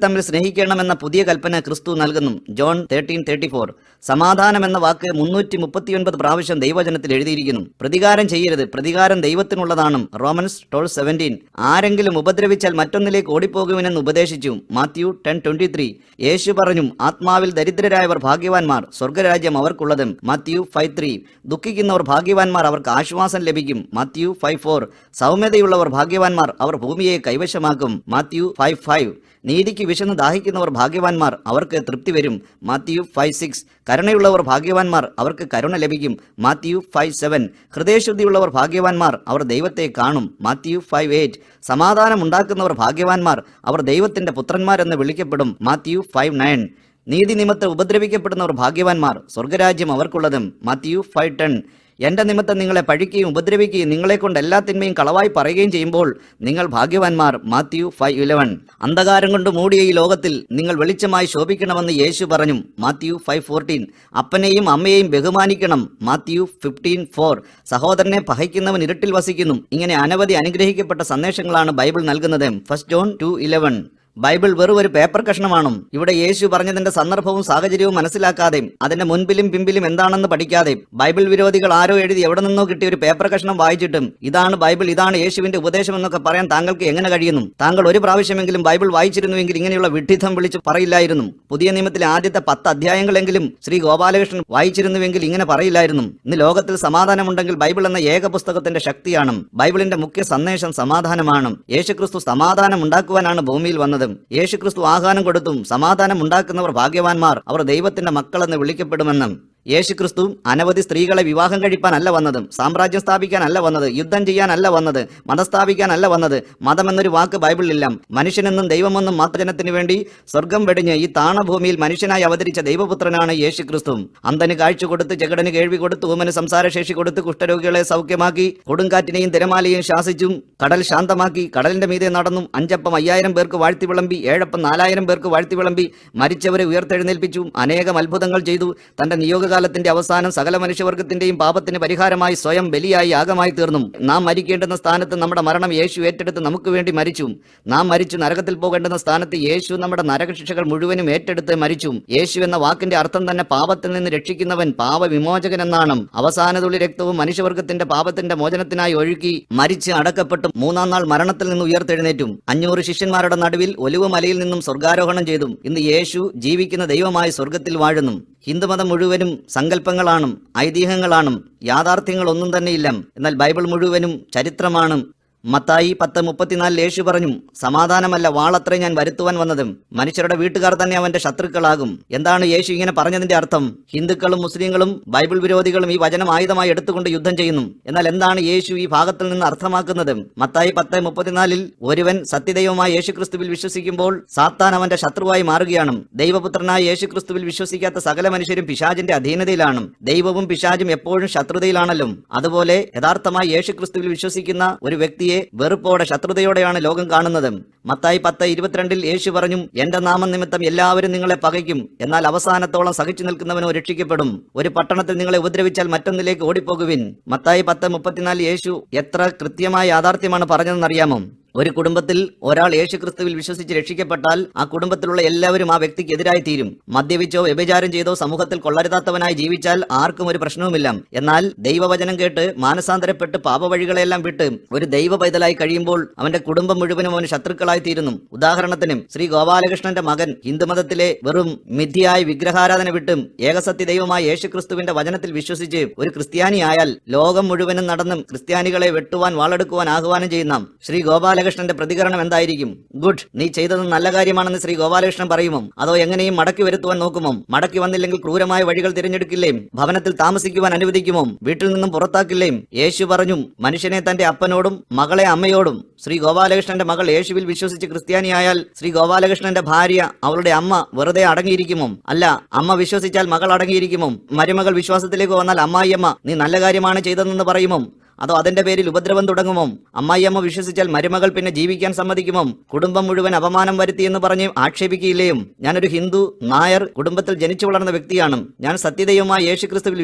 തമ്മിൽ സ്നേഹിക്കണമെന്ന പുതിയ കൽപ്പന ക്രിസ്തു നൽകുന്നു. ജോൺ 13:34. സമാധാനം എന്ന വാക്ക് 339 പ്രാവശ്യം ദൈവവചനത്തിൽ എഴുതിയിരിക്കുന്നു. പ്രതികാരം ചെയ്യരുത്, പ്രതികാരം ദൈവത്തിനുള്ളതാണ്. റോമൻസ് 12:17. ആരെങ്കിലും ഉപദ്രവിച്ചാൽ മറ്റൊന്നിലേക്ക് ഓടിപ്പോകുവിനെന്ന് ഉപദേശിച്ചു. മാത്യു 10:23. യേശു പറഞ്ഞു, ആത്മാവിൽ ദരിദ്രരായവർ ഭാഗ്യവാന്മാർ, സ്വർഗരാജ്യം അവർക്കുള്ളത്. മാത്യു 5:3. ദുഃഖിക്കുന്നവർ ഭാഗ്യവാന്മാർ, അവർക്ക് ആശ്വാസം ലഭിക്കും. മാത്യു 5:4. സൗമ്യതയുള്ളവർ ഭാഗ്യവാന്മാർ, അവർ ഭൂമിയെ കൈവശമാക്കും. മാത്യു 5:5. നീതിക്ക് വിശന്ന് ദാഹിക്കുന്നവർ ഭാഗ്യവാന്മാർ, അവർക്ക് തൃപ്തി വരും. മാത്യു 5:6. കരുണയുള്ളവർ ഭാഗ്യവാന്മാർ, അവർക്ക് കരുണ ലഭിക്കും. മാത്യു 5:7. ഹൃദയശുദ്ധിയുള്ളവർ ഭാഗ്യവാന്മാർ, അവർ ദൈവത്തെ കാണും. മാത്യു 5:8. സമാധാനം ഉണ്ടാക്കുന്നവർ ഭാഗ്യവാന്മാർ, അവർ ദൈവത്തിന്റെ പുത്രന്മാരെന്ന് വിളിക്കപ്പെടും. മാത്യു 5:9. നീതി നിമിത്തം ഉപദ്രവിക്കപ്പെടുന്നവർ ഭാഗ്യവാന്മാർ, സ്വർഗരാജ്യം അവർക്കുള്ളത്. മാത്യു 5:10. എന്റെ നിമിത്തം നിങ്ങളെ പഴിക്കുകയും ഉപദ്രവിക്കുകയും നിങ്ങളെ കൊണ്ട് എല്ലാ തിന്മയും കളവായി പറയുകയും ചെയ്യുമ്പോൾ നിങ്ങൾ ഭാഗ്യവാന്മാർ. മാത്യു 5:11. അന്ധകാരം കൊണ്ട് മൂടിയ ഈ ലോകത്തിൽ നിങ്ങൾ വെളിച്ചമായി ശോഭിക്കണമെന്ന് യേശു പറഞ്ഞു. മാത്യു 5:14. അപ്പനെയും അമ്മയെയും ബഹുമാനിക്കണം. മാത്യു 15:4. സഹോദരനെ പകയ്ക്കുന്നവൻ ഇരുട്ടിൽ വസിക്കുന്നു. ഇങ്ങനെ അനവധി അനുഗ്രഹിക്കപ്പെട്ട സന്ദേശങ്ങളാണ് ബൈബിൾ നൽകുന്നത്. 1 ജോൺ 2:11. ബൈബിൾ വെറും ഒരു പേപ്പർ കഷ്ണമാണ്. ഇവിടെ യേശു പറഞ്ഞതിന്റെ സന്ദർഭവും സാഹചര്യവും മനസ്സിലാക്കാതെ അതിന്റെ മുൻപിലും പിമ്പിലും എന്താണെന്ന് പഠിക്കാതെ ബൈബിൾ വിരോധികൾ ആരോ എഴുതി എവിടെ നിന്നോ കിട്ടിയ ഒരു പേപ്പർ കഷ്ണം വായിച്ചിട്ടും ഇതാണ് ബൈബിൾ, ഇതാണ് യേശുവിന്റെ ഉപദേശം എന്നൊക്കെ പറയാൻ താങ്കൾക്ക് എങ്ങനെ കഴിയുന്നു? താങ്കൾ ഒരു പ്രാവശ്യമെങ്കിലും ബൈബിൾ വായിച്ചിരുന്നുവെങ്കിൽ ഇങ്ങനെയുള്ള വിഡ്ഢിത്തം വിളിച്ച് പറയില്ലായിരുന്നു. പുതിയ നിയമത്തിലെ ആദ്യത്തെ 10 അധ്യായങ്ങളെങ്കിലും ശ്രീ ഗോപാലകൃഷ്ണൻ വായിച്ചിരുന്നുവെങ്കിൽ ഇങ്ങനെ പറയില്ലായിരുന്നു. ഇന്ന് ലോകത്തിൽ സമാധാനമുണ്ടെങ്കിൽ ബൈബിൾ എന്ന ഏക പുസ്തകത്തിന്റെ ശക്തിയാണ്. ബൈബിളിന്റെ മുഖ്യ സന്ദേശം സമാധാനമാണ്. യേശുക്രിസ്തു സമാധാനം ഉണ്ടാക്കുവാനാണ് ഭൂമിയിൽ വന്നത്. യേശുക്രിസ്തു ആഹ്വാനം കൊടുത്തും സമാധാനം ഉണ്ടാക്കുന്നവർ ഭാഗ്യവാന്മാർ, അവർ ദൈവത്തിന്റെ മക്കളെന്ന് വിളിക്കപ്പെടുമെന്നും. യേശുക്രിസ്തു അനവധി സ്ത്രീകളെ വിവാഹം കഴിപ്പാനല്ല വന്നത്, സാമ്രാജ്യം സ്ഥാപിക്കാനല്ല വന്നത്, യുദ്ധം ചെയ്യാനല്ല വന്നത്, മതം സ്ഥാപിക്കാനല്ല വന്നത്. മതമെന്നൊരു വാക്ക് ബൈബിളിലില്ല. മനുഷ്യനെന്നും ദൈവമെന്നും മാതൃജനത്തിനു വേണ്ടി സ്വർഗം വെടിഞ്ഞ് ഈ താണഭൂമിയിൽ മനുഷ്യനായി അവതരിച്ച ദൈവപുത്രനാണ് യേശുക്രിസ്തു. അന്ധന് കാഴ്ച കൊടുത്ത്, ചെകിടന് കേൾവി കൊടുത്ത്, ഊമന് സംസാരശേഷി കൊടുത്ത്, കുഷ്ഠരോഗികളെ സൗഖ്യമാക്കി, കൊടുങ്കാറ്റിനെയും തിരമാലയെയും ശാസിച്ചും കടൽ ശാന്തമാക്കി, കടലിന്റെ മീതെ നടന്നു. 5 അപ്പം 5000 പേർക്ക് വാഴ്ത്തി വിളമ്പി, 7 അപ്പം 4000 പേർക്ക് വാഴ്ത്തി വിളമ്പി, മരിച്ചവരെ ഉയർത്തെഴുന്നേൽപ്പിച്ചു, അനേകം അത്ഭുതങ്ങൾ ചെയ്തു. തന്റെ നിയോഗകാലത്തിന്റെ അവസാനം സകല മനുഷ്യവർഗത്തിന്റെയും പാപത്തിന് പരിഹാരമായി സ്വയം ബലിയായി യാഗമായി തീർന്നു. നാം മരിക്കേണ്ടുന്ന സ്ഥാനത്ത് നമ്മുടെ മരണം യേശു ഏറ്റെടുത്ത് നമുക്ക് വേണ്ടി മരിച്ചു. നാം മരിച്ചു നരകത്തിൽ പോകേണ്ടുന്ന സ്ഥാനത്ത് യേശു നമ്മുടെ നരകശിക്ഷകൾ മുഴുവനും ഏറ്റെടുത്ത് മരിച്ചു. യേശു എന്ന വാക്കിന്റെ അർത്ഥം തന്നെ പാപത്തിൽ നിന്ന് രക്ഷിക്കുന്നവൻ, പാപവിമോചകൻ എന്നാണ്. അവസാന തുള്ളി രക്തവും മനുഷ്യവർഗത്തിന്റെ പാപത്തിന്റെ മോചനത്തിനായി ഒഴുക്കി മരിച്ച് അടക്കപ്പെട്ടു 3-ാം നാൾ മരണത്തിൽ നിന്ന് ഉയർത്തെഴുന്നേറ്റും. 500 ശിഷ്യന്മാരുടെ നടുവിൽ ഒലിവ് മലയിൽ നിന്നും സ്വർഗാരോഹണം ചെയ്തു. ഇന്ന് യേശു ജീവിക്കുന്ന ദൈവമായി സ്വർഗത്തിൽ വാഴുന്നു. ഹിന്ദുമതം മുഴുവനും സങ്കല്പങ്ങളാണ്, ഐതിഹ്യങ്ങളാണ്, യാഥാർത്ഥ്യങ്ങളൊന്നും തന്നെയില്ല. എന്നാൽ ബൈബിൾ മുഴുവനും ചരിത്രമാണ്. മത്തായി 10:34 യേശു പറഞ്ഞു, സമാധാനമല്ല വാളത്രേ ഞാൻ വരുത്തുവാൻ വന്നതും, മനുഷ്യരുടെ വീട്ടുകാർ തന്നെ അവന്റെ ശത്രുക്കളാകും. എന്താണ് യേശു ഇങ്ങനെ പറഞ്ഞതിന്റെ അർത്ഥം? ഹിന്ദുക്കളും മുസ്ലിങ്ങളും ബൈബിൾ വിരോധികളും ഈ വചനം ആയുധമായി എടുത്തുകൊണ്ട് യുദ്ധം ചെയ്യുന്നു. എന്നാൽ എന്താണ് യേശു ഈ ഭാഗത്തിൽ നിന്ന് അർത്ഥമാക്കുന്നത്? മത്തായി 10:34 ഒരുവൻ സത്യദൈവമായ യേശുക്രിസ്തുവിൽ വിശ്വസിക്കുമ്പോൾ സാത്താൻ അവന്റെ ശത്രുവായി മാറുകയാണ്. ദൈവപുത്രനായ യേശുക്രിസ്തുവിൽ വിശ്വസിക്കാത്ത സകല മനുഷ്യരും പിശാചിന്റെ അധീനതയിലാണ്. ദൈവവും പിശാചും എപ്പോഴും ശത്രുതയിലാണല്ലോ. അതുപോലെ യഥാർത്ഥമായി യേശുക്രിസ്തുവിൽ വിശ്വസിക്കുന്ന ഒരു വ്യക്തിയെ വെറുപ്പോടെ, ശത്രുതയോടെയാണ് ലോകം കാണുന്നത്. മത്തായി 10:22 യേശു പറഞ്ഞു, എന്റെ നാമം നിമിത്തം എല്ലാവരും നിങ്ങളെ പകയ്ക്കും, എന്നാൽ അവസാനത്തോളം സഹിച്ചു നിൽക്കുന്നവനോ രക്ഷിക്കപ്പെടും. ഒരു പട്ടണത്തിൽ നിങ്ങളെ ഉപദ്രവിച്ചാൽ മറ്റൊന്നിലേക്ക് ഓടിപ്പോകുവിൻ. മത്തായി 10:34 യേശു എത്ര കൃത്യമായ യാഥാർത്ഥ്യമാണ് പറഞ്ഞതെന്നറിയാമോ? ഒരു കുടുംബത്തിൽ ഒരാൾ യേശുക്രിസ്തുവിൽ വിശ്വസിച്ച് രക്ഷിക്കപ്പെട്ടാൽ ആ കുടുംബത്തിലുള്ള എല്ലാവരും ആ വ്യക്തിക്ക് എതിരായി തീരും. മദ്യപിച്ചോ വ്യഭിചാരം ചെയ്തോ സമൂഹത്തിൽ കൊള്ളരുതാത്തവനായി ജീവിച്ചാൽ ആർക്കും ഒരു പ്രശ്നവുമില്ല. എന്നാൽ ദൈവവചനം കേട്ട് മാനസാന്തരപ്പെട്ട് പാപവഴികളെല്ലാം വിട്ട് ഒരു ദൈവ പൈതലായി കഴിയുമ്പോൾ അവന്റെ കുടുംബം മുഴുവനും അവന് ശത്രുക്കളായി തീരുന്നു. ഉദാഹരണത്തിന് ശ്രീ ഗോപാലകൃഷ്ണന്റെ മകൻ ഹിന്ദുമതത്തിലെ വെറും മിഥ്യയായി വിഗ്രഹാരാധന വിട്ടും ഏകസത്യ ദൈവമായ യേശുക്രിസ്തുവിന്റെ വചനത്തിൽ വിശ്വസിച്ച് ഒരു ക്രിസ്ത്യാനിയായാൽ ലോകം മുഴുവനും നടന്നും ക്രിസ്ത്യാനികളെ വെട്ടുവാൻ വാളെടുക്കുവാൻ ആഹ്വാനം ചെയ്യുന്ന ശ്രീ ഗോപാലകൃഷ്ണന്റെ പ്രതികരണം എന്തായിരിക്കും? ഗുഡ്, നീ ചെയ്തത് നല്ല കാര്യമാണെന്ന് ശ്രീ ഗോപാലകൃഷ്ണൻ പറയുമോ? അതോ എങ്ങനെയും മടക്കി വരുത്തുവാൻ നോക്കുമോ? മടക്കി വന്നില്ലെങ്കിൽ ക്രൂരമായ വഴികൾ തിരഞ്ഞെടുക്കില്ലേ? ഭവനത്തിൽ താമസിക്കുവാൻ അനുവദിക്കുമോ? വീട്ടിൽ നിന്നും പുറത്താക്കില്ലേ? യേശു പറഞ്ഞു, മനുഷ്യനെ തന്റെ അപ്പനോടും മകളെ അമ്മയോടും. ശ്രീ ഗോപാലകൃഷ്ണന്റെ മകൾ യേശുവിൽ വിശ്വസിച്ച് ക്രിസ്ത്യാനിയായാൽ ശ്രീ ഗോപാലകൃഷ്ണന്റെ ഭാര്യ, അവളുടെ അമ്മ വെറുതെ അടങ്ങിയിരിക്കുമോ? അല്ല. അമ്മ വിശ്വസിച്ചാൽ മകൾ അടങ്ങിയിരിക്കുമോ? മരുമകൾ വിശ്വാസത്തിലേക്ക് വന്നാൽ അമ്മായിയമ്മ നീ നല്ല കാര്യമാണ് ചെയ്തതെന്ന് പറയുമോ? അതോ അതിന്റെ പേരിൽ ഉപദ്രവം തുടങ്ങുമോ? അമ്മായിയമ്മ വിശ്വസിച്ചാൽ മരുമകൾ പിന്നെ ജീവിക്കാൻ സമ്മതിക്കുമോ? കുടുംബം മുഴുവൻ അപമാനം വരുത്തിയെന്ന് പറഞ്ഞ് ആക്ഷേപിക്കുകയില്ലേയും? ഞാനൊരു ഹിന്ദു നായർ കുടുംബത്തിൽ ജനിച്ചു വളർന്ന വ്യക്തിയാണ്. ഞാൻ സത്യദൈവമായ യേശുക്രിസ്തുവിൽ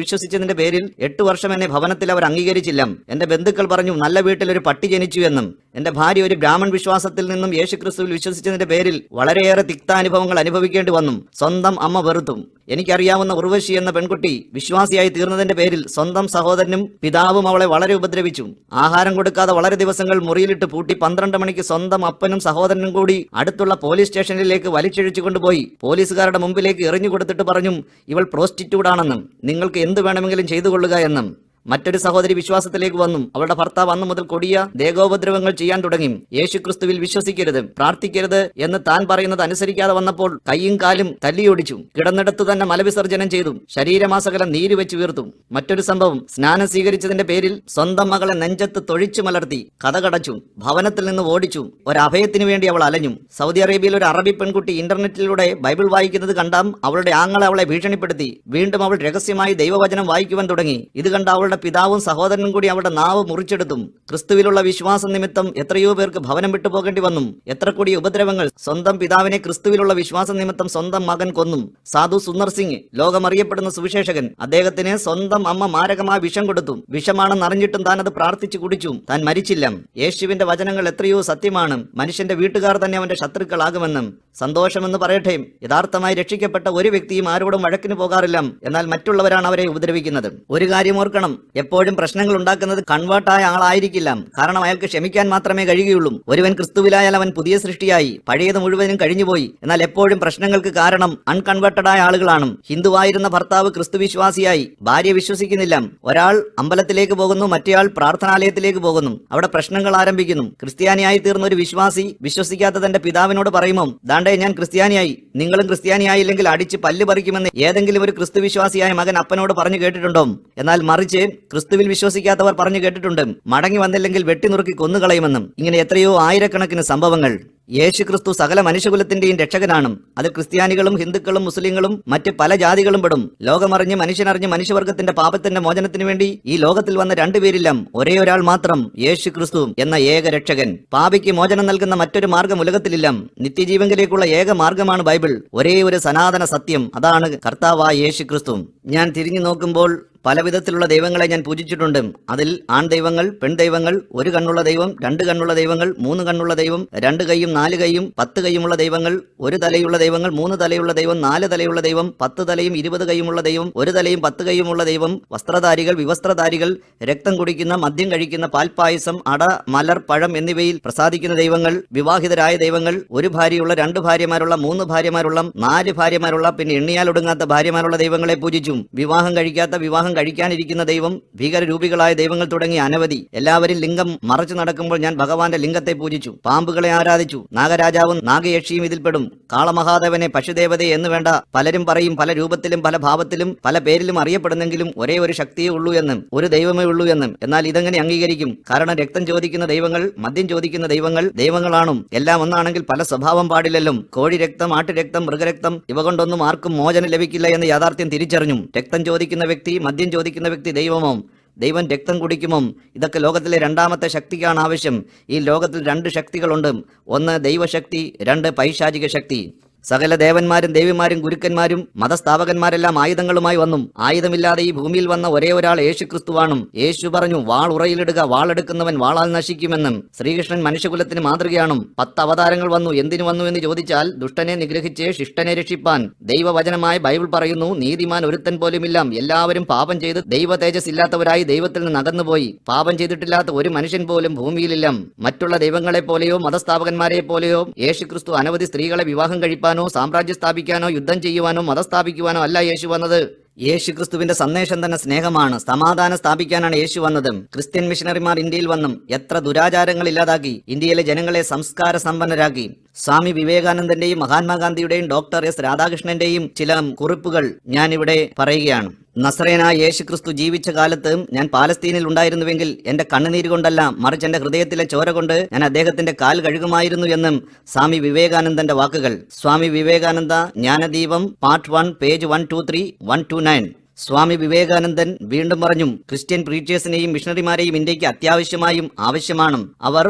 വിശ്വസിച്ചതിന്റെ പേരിൽ 8 വർഷം എന്നെ ഭവനത്തിൽ അവർ അംഗീകരിച്ചില്ല. എന്റെ ബന്ധുക്കൾ പറഞ്ഞു നല്ല വീട്ടിലൊരു പട്ടി ജനിച്ചു എന്നും. എന്റെ ഭാര്യ ഒരു ബ്രാഹ്മൺ വിശ്വാസത്തിൽ നിന്നും യേശുക്രിസ്തുവിൽ വിശ്വസിച്ചതിന്റെ പേരിൽ വളരെയേറെ തിക്താനുഭവങ്ങൾ അനുഭവിക്കേണ്ടി വന്നു. സ്വന്തം അമ്മ വെറുത്തു. എനിക്കറിയാവുന്ന ഉർവശി എന്ന പെൺകുട്ടി വിശ്വാസിയായി തീർന്നതിന്റെ പേരിൽ സ്വന്തം സഹോദരനും പിതാവും അവളെ വളരെ ഉപദ്രവിച്ചു. ആഹാരം കൊടുക്കാതെ വളരെ ദിവസങ്ങൾ മുറിയിലിട്ട് പൂട്ടി 12 മണിക്ക് സ്വന്തം അപ്പനും സഹോദരനും കൂടി അടുത്തുള്ള പോലീസ് സ്റ്റേഷനിലേക്ക് വലിച്ചിഴിച്ചു കൊണ്ടുപോയി പോലീസുകാരുടെ മുമ്പിലേക്ക് എറിഞ്ഞു കൊടുത്തിട്ട് പറഞ്ഞു, ഇവൾ പ്രോസ്റ്റിറ്റ്യൂട്ടാണെന്നും നിങ്ങൾക്ക് എന്ത് വേണമെങ്കിലും ചെയ്തു കൊള്ളുക എന്നും. മറ്റൊരു സഹോദരി വിശ്വാസത്തിലേക്ക് വന്നു. അവളുടെ ഭർത്താവ് അന്നു മുതൽ കൊടിയ ദേഹോപദ്രവങ്ങൾ ചെയ്യാൻ തുടങ്ങി. യേശുക്രിസ്തുവിൽ വിശ്വസിക്കരുത്, പ്രാർത്ഥിക്കരുത് എന്ന് താൻ പറയുന്നത് അനുസരിക്കാതെ വന്നപ്പോൾ കൈയും കാലും തല്ലിയൊടിച്ചു. കിടന്നിടത്തു തന്നെ മലവിസർജനം ചെയ്തു. ശരീരമാസകലം നീര് വെച്ച് വീർത്തു. മറ്റൊരു സംഭവം, സ്നാനം സ്വീകരിച്ചതിന്റെ പേരിൽ സ്വന്തം മകളെ നെഞ്ചത്ത് തൊഴിച്ചു മലർത്തി കഥകടച്ചു. ഭവനത്തിൽ നിന്ന് ഓടിച്ചു. ഒരഭയത്തിനു വേണ്ടി അവൾ അലഞ്ഞു. സൗദി അറേബ്യയിൽ ഒരു അറബി പെൺകുട്ടി ഇന്റർനെറ്റിലൂടെ ബൈബിൾ വായിക്കുന്നത് കണ്ടാൽ അവളുടെ ആങ്ങളെ അവളെ ഭീഷണിപ്പെടുത്തി. വീണ്ടും അവൾ രഹസ്യമായി ദൈവവചനം വായിക്കുവാൻ തുടങ്ങി. ഇത് കണ്ട അവളുടെ പിതാവും സഹോദരനും കൂടി അവളുടെ നാവ് മുറിച്ചെടുത്തു. ക്രിസ്തുവിലുള്ള വിശ്വാസം നിമിത്തം എത്രയോ പേർക്ക് ഭവനം വിട്ടു പോകേണ്ടി വന്നു. എത്ര കൂടി ഉപദ്രവങ്ങൾ. സ്വന്തം പിതാവിനെ ക്രിസ്തുവിലുള്ള വിശ്വാസം നിമിത്തം സ്വന്തം മകൻ കൊന്നു. സാധു സുന്ദർ സിംഗ്, ലോകമറിയപ്പെടുന്ന സുവിശേഷകൻ, അദ്ദേഹത്തിന് സ്വന്തം അമ്മ മാരകമായ വിഷം കൊടുത്തു. വിഷമാണെന്ന് അറിഞ്ഞിട്ടും താൻ അത് പ്രാർത്ഥിച്ചു കുടിച്ചു. താൻ മരിച്ചില്ല. യേശുവിന്റെ വചനങ്ങൾ എത്രയോ സത്യമാണ്. മനുഷ്യന്റെ വീട്ടുകാർ തന്നെ അവന്റെ ശത്രുക്കളാകുമെന്നും. സന്തോഷമെന്ന് പറയട്ടെ, യഥാർത്ഥമായി രക്ഷിക്കപ്പെട്ട ഒരു വ്യക്തിയും ആരോടും വഴക്കിന് പോകാറില്ല. എന്നാൽ മറ്റുള്ളവരാണ് അവരെ ഉപദ്രവിക്കുന്നത്. ഒരു കാര്യം ഓർക്കണം, എപ്പോഴും പ്രശ്നങ്ങൾ ഉണ്ടാക്കുന്നത് കൺവേർട്ടായ ആളായിരിക്കില്ല. കാരണം അയാൾക്ക് ക്ഷമിക്കാൻ മാത്രമേ കഴിയുകയുള്ളൂ. ഒരുവൻ ക്രിസ്തുവിലായാൽ അവൻ പുതിയ സൃഷ്ടിയായി. പഴയത് മുഴുവനും കഴിഞ്ഞുപോയി. എന്നാൽ എപ്പോഴും പ്രശ്നങ്ങൾക്ക് കാരണം അൺകൺവേർട്ടഡായ ആളുകളാണ്. ഹിന്ദുവായിരുന്ന ഭർത്താവ് ക്രിസ്തുവിശ്വാസിയായി. ഭാര്യ വിശ്വസിക്കുന്നില്ല. ഒരാൾ അമ്പലത്തിലേക്ക് പോകുന്നു, മറ്റേയാൾ പ്രാർത്ഥനാലയത്തിലേക്ക് പോകുന്നു. അവിടെ പ്രശ്നങ്ങൾ ആരംഭിക്കുന്നു. ക്രിസ്ത്യാനിയായി തീർന്ന ഒരു വിശ്വാസി വിശ്വസിക്കാത്ത തന്റെ പിതാവിനോട് പറയുമോ, ദാണ്ടേ ഞാൻ ക്രിസ്ത്യാനിയായി, നിങ്ങളും ക്രിസ്ത്യാനിയായില്ലെങ്കിൽ അടിച്ച് പല്ല് പറിക്കുമെന്ന് ഏതെങ്കിലും ഒരു ക്രിസ്തുവിശ്വാസിയായ മകൻ അപ്പനോട് പറഞ്ഞു കേട്ടിട്ടുണ്ടോ? എന്നാൽ മറിച്ച് ക്രിസ്തുവിൽ വിശ്വസിക്കാത്തവർ പറഞ്ഞു കേട്ടിട്ടുണ്ട്, മടങ്ങി വന്നില്ലെങ്കിൽ വെട്ടിനുറുക്കി കൊന്നുകളയുമെന്നും. ഇങ്ങനെ എത്രയോ ആയിരക്കണക്കിന് സംഭവങ്ങൾ. യേശുക്രിസ്തു സകല മനുഷ്യകുലത്തിന്റെയും രക്ഷകനാണ്. അത് ക്രിസ്ത്യാനികളും ഹിന്ദുക്കളും മുസ്ലിങ്ങളും മറ്റ് പല ജാതികളും പെടും. ലോകമറിഞ്ഞ് മനുഷ്യനറിഞ്ഞ് മനുഷ്യവർഗത്തിന്റെ പാപത്തിന്റെ മോചനത്തിനു വേണ്ടി ഈ ലോകത്തിൽ വന്ന രണ്ടുപേരില്ല, ഒരേ ഒരാൾ മാത്രം, യേശുക്രിസ്തു എന്ന ഏക രക്ഷകൻ. പാപിക്ക് മോചനം നൽകുന്ന മറ്റൊരു മാർഗം ഉലകത്തിലില്ല. നിത്യജീവനിലേക്കുള്ള ഏക മാർഗമാണ് ബൈബിൾ. ഒരേ ഒരു സനാതന സത്യം, അതാണ് കർത്താവായ യേശുക്രിസ്തു. ഞാൻ തിരിഞ്ഞു നോക്കുമ്പോൾ പല വിധത്തിലുള്ള ദൈവങ്ങളെ ഞാൻ പൂജിച്ചിട്ടുണ്ട്. അതിൽ ആൺ ദൈവങ്ങൾ, പെൺ ദൈവങ്ങൾ, ഒരു കണ്ണുള്ള ദൈവം, 2 കണ്ണുള്ള ദൈവങ്ങൾ, 3 കണ്ണുള്ള ദൈവം, 2 കൈയും 4 കൈയും 10 കൈയുമുള്ള ദൈവങ്ങൾ, 1 തലയുള്ള ദൈവങ്ങൾ, 3 തലയുള്ള ദൈവം, 4 തലയുള്ള ദൈവം, 10 തലയും 20 കൈയുമുള്ള ദൈവം, 1 തലയും 10 കൈയുമുള്ള ദൈവം, വസ്ത്രധാരികൾ, വിവസ്ത്രധാരികൾ, രക്തം കുടിക്കുന്ന, മദ്യം കഴിക്കുന്ന, പാൽപ്പായസം, അട, മലർ, പഴം എന്നിവയിൽ പ്രസാദിക്കുന്ന ദൈവങ്ങൾ, വിവാഹിതരായ ദൈവങ്ങൾ, 1 ഭാര്യയുള്ള, 2 ഭാര്യമാരുള്ള, 3 ഭാര്യമാരുള്ള, 4 ഭാര്യമാരുള്ള, പിന്നെ എണ്ണിയാലൊടുങ്ങാത്ത ഭാര്യമാരുള്ള ദൈവങ്ങളെ പൂജിച്ചു. വിവാഹം കഴിക്കാത്ത, വിവാഹം കഴിക്കാനിരിക്കുന്ന ദൈവം, ഭീകരരൂപികളായ ദൈവങ്ങൾ തുടങ്ങി അനവധി. എല്ലാവരും ലിംഗം മറച്ചു നടക്കുമ്പോൾ ഞാൻ ഭഗവാന്റെ ലിംഗത്തെ പൂജിച്ചു. പാമ്പുകളെ ആരാധിച്ചു. നാഗരാജാവും നാഗയക്ഷിയും ഇതിൽപ്പെടും. കാളമഹാദേവനെ, പശുദേവതയെ എന്ന് വേണ്ട പലരും പറയും. പല രൂപത്തിലും പല ഭാവത്തിലും പല പേരിലും അറിയപ്പെടുന്നെങ്കിലും ഒരേ ഒരു ശക്തിയേ ഉള്ളൂ എന്നും ഒരു ദൈവമേ ഉള്ളൂ എന്നും. എന്നാൽ ഇതെങ്ങനെ അംഗീകരിക്കും? കാരണം രക്തം ചോദിക്കുന്ന ദൈവങ്ങൾ, മദ്യം ചോദിക്കുന്ന ദൈവങ്ങൾ ദൈവങ്ങളാണും. എല്ലാം ഒന്നാണെങ്കിൽ പല സ്വഭാവം പാടില്ലല്ലോ. കോഴി രക്തം, ആട്ടുരക്തം, മൃഗരക്തം ഇവ കൊണ്ടൊന്നും ആർക്കും മോചനം ലഭിക്കില്ല എന്ന് യാഥാർത്ഥ്യം തിരിച്ചറിഞ്ഞു. രക്തം ചോദിക്കുന്ന വ്യക്തി, മദ്യം ചോദിക്കുന്ന വ്യക്തി ദൈവമോ? ദൈവം രക്തം കുടിക്കുമോ? ഇതൊക്കെ ലോകത്തിലെ രണ്ടാമത്തെ ശക്തിക്കാണ് ആവശ്യം. ഈ ലോകത്തിൽ 2 ശക്തികളുണ്ട്. ഒന്ന് ദൈവശക്തി, 2 പൈശാചിക ശക്തി. സകല ദേവന്മാരും ദേവിമാരും ഗുരുക്കന്മാരും മതസ്ഥാപകന്മാരെല്ലാം ആയുധങ്ങളുമായി വന്നു. ആയുധമില്ലാതെ ഈ ഭൂമിയിൽ വന്ന ഒരേ ഒരാൾ യേശുക്രിസ്തുവാണ്. യേശു പറഞ്ഞു, വാൾ ഉറയിലിടുക, വാളെടുക്കുന്നവൻ വാളാൽ നശിക്കുമെന്നും. ശ്രീകൃഷ്ണൻ മനുഷ്യകുലത്തിന് മാതൃകയാണ്. 10 അവതാരങ്ങൾ വന്നു. എന്തിനു വന്നു എന്ന് ചോദിച്ചാൽ ദുഷ്ടനെ നിഗ്രഹിച്ച് ശിഷ്ടനെ രക്ഷിപ്പാൻ. ദൈവവചനമായ ബൈബിൾ പറയുന്നു, നീതിമാൻ ഒരുത്തൻ പോലുമില്ല, എല്ലാവരും പാപം ചെയ്ത് ദൈവ തേജസ് ഇല്ലാത്തവരായി ദൈവത്തിൽ നിന്ന് അകന്നുപോയി. പാപം ചെയ്തിട്ടില്ലാത്ത ഒരു മനുഷ്യൻ പോലും ഭൂമിയിലില്ല. മറ്റുള്ള ദൈവങ്ങളെ പോലെയോ മതസ്ഥാപകന്മാരെ പോലെയോ യേശുക്രിസ്തു അനവധി സ്ത്രീകളെ വിവാഹം കഴിപ്പാൻ സാമ്രാജ്യം സ്ഥാപിക്കാനോ യുദ്ധം ചെയ്യുവാനോ മതം സ്ഥാപിക്കുവാനോ അല്ല യേശു വന്നത്. യേശുക്രിസ്തുവിന്റെ സന്ദേശം തന്നെ സ്നേഹമാണ്. സമാധാനം സ്ഥാപിക്കാനാണ് യേശു വന്നത്. ക്രിസ്ത്യൻ മിഷണറിമാർ ഇന്ത്യയിൽ വന്നും എത്ര ദുരാചാരങ്ങൾ ഇല്ലാതാക്കി. ഇന്ത്യയിലെ ജനങ്ങളെ സംസ്കാര സമ്പന്നരാക്കി. സ്വാമി വിവേകാനന്ദന്റെയും മഹാത്മാഗാന്ധിയുടെയും ഡോക്ടർ എസ് രാധാകൃഷ്ണന്റെയും ചില കുറിപ്പുകൾ ഞാനിവിടെ പറയുകയാണ്. നസ്രേനായ യേശുക്രിസ്തു ജീവിച്ച കാലത്ത് ഞാൻ പാലസ്തീനിൽ ഉണ്ടായിരുന്നുവെങ്കിൽ എന്റെ കണ്ണുനീര് കൊണ്ടല്ല, മറിച്ച് എന്റെ ഹൃദയത്തിലെ ചോര കൊണ്ട് ഞാൻ അദ്ദേഹത്തിന്റെ കാൽ കഴുകുമായിരുന്നു എന്നും സ്വാമി വിവേകാനന്ദന്റെ വാക്കുകൾ. Swami Vivekananda ജ്ഞാനദീപം part 1 page 123 129. സ്വാമി വിവേകാനന്ദൻ വീണ്ടും പറഞ്ഞു, ക്രിസ്ത്യൻ പ്രീച്ചേഴ്സിനെയും മിഷണറിമാരെയും ഇന്ത്യക്ക് അത്യാവശ്യമായും ആവശ്യമാണ്. അവർ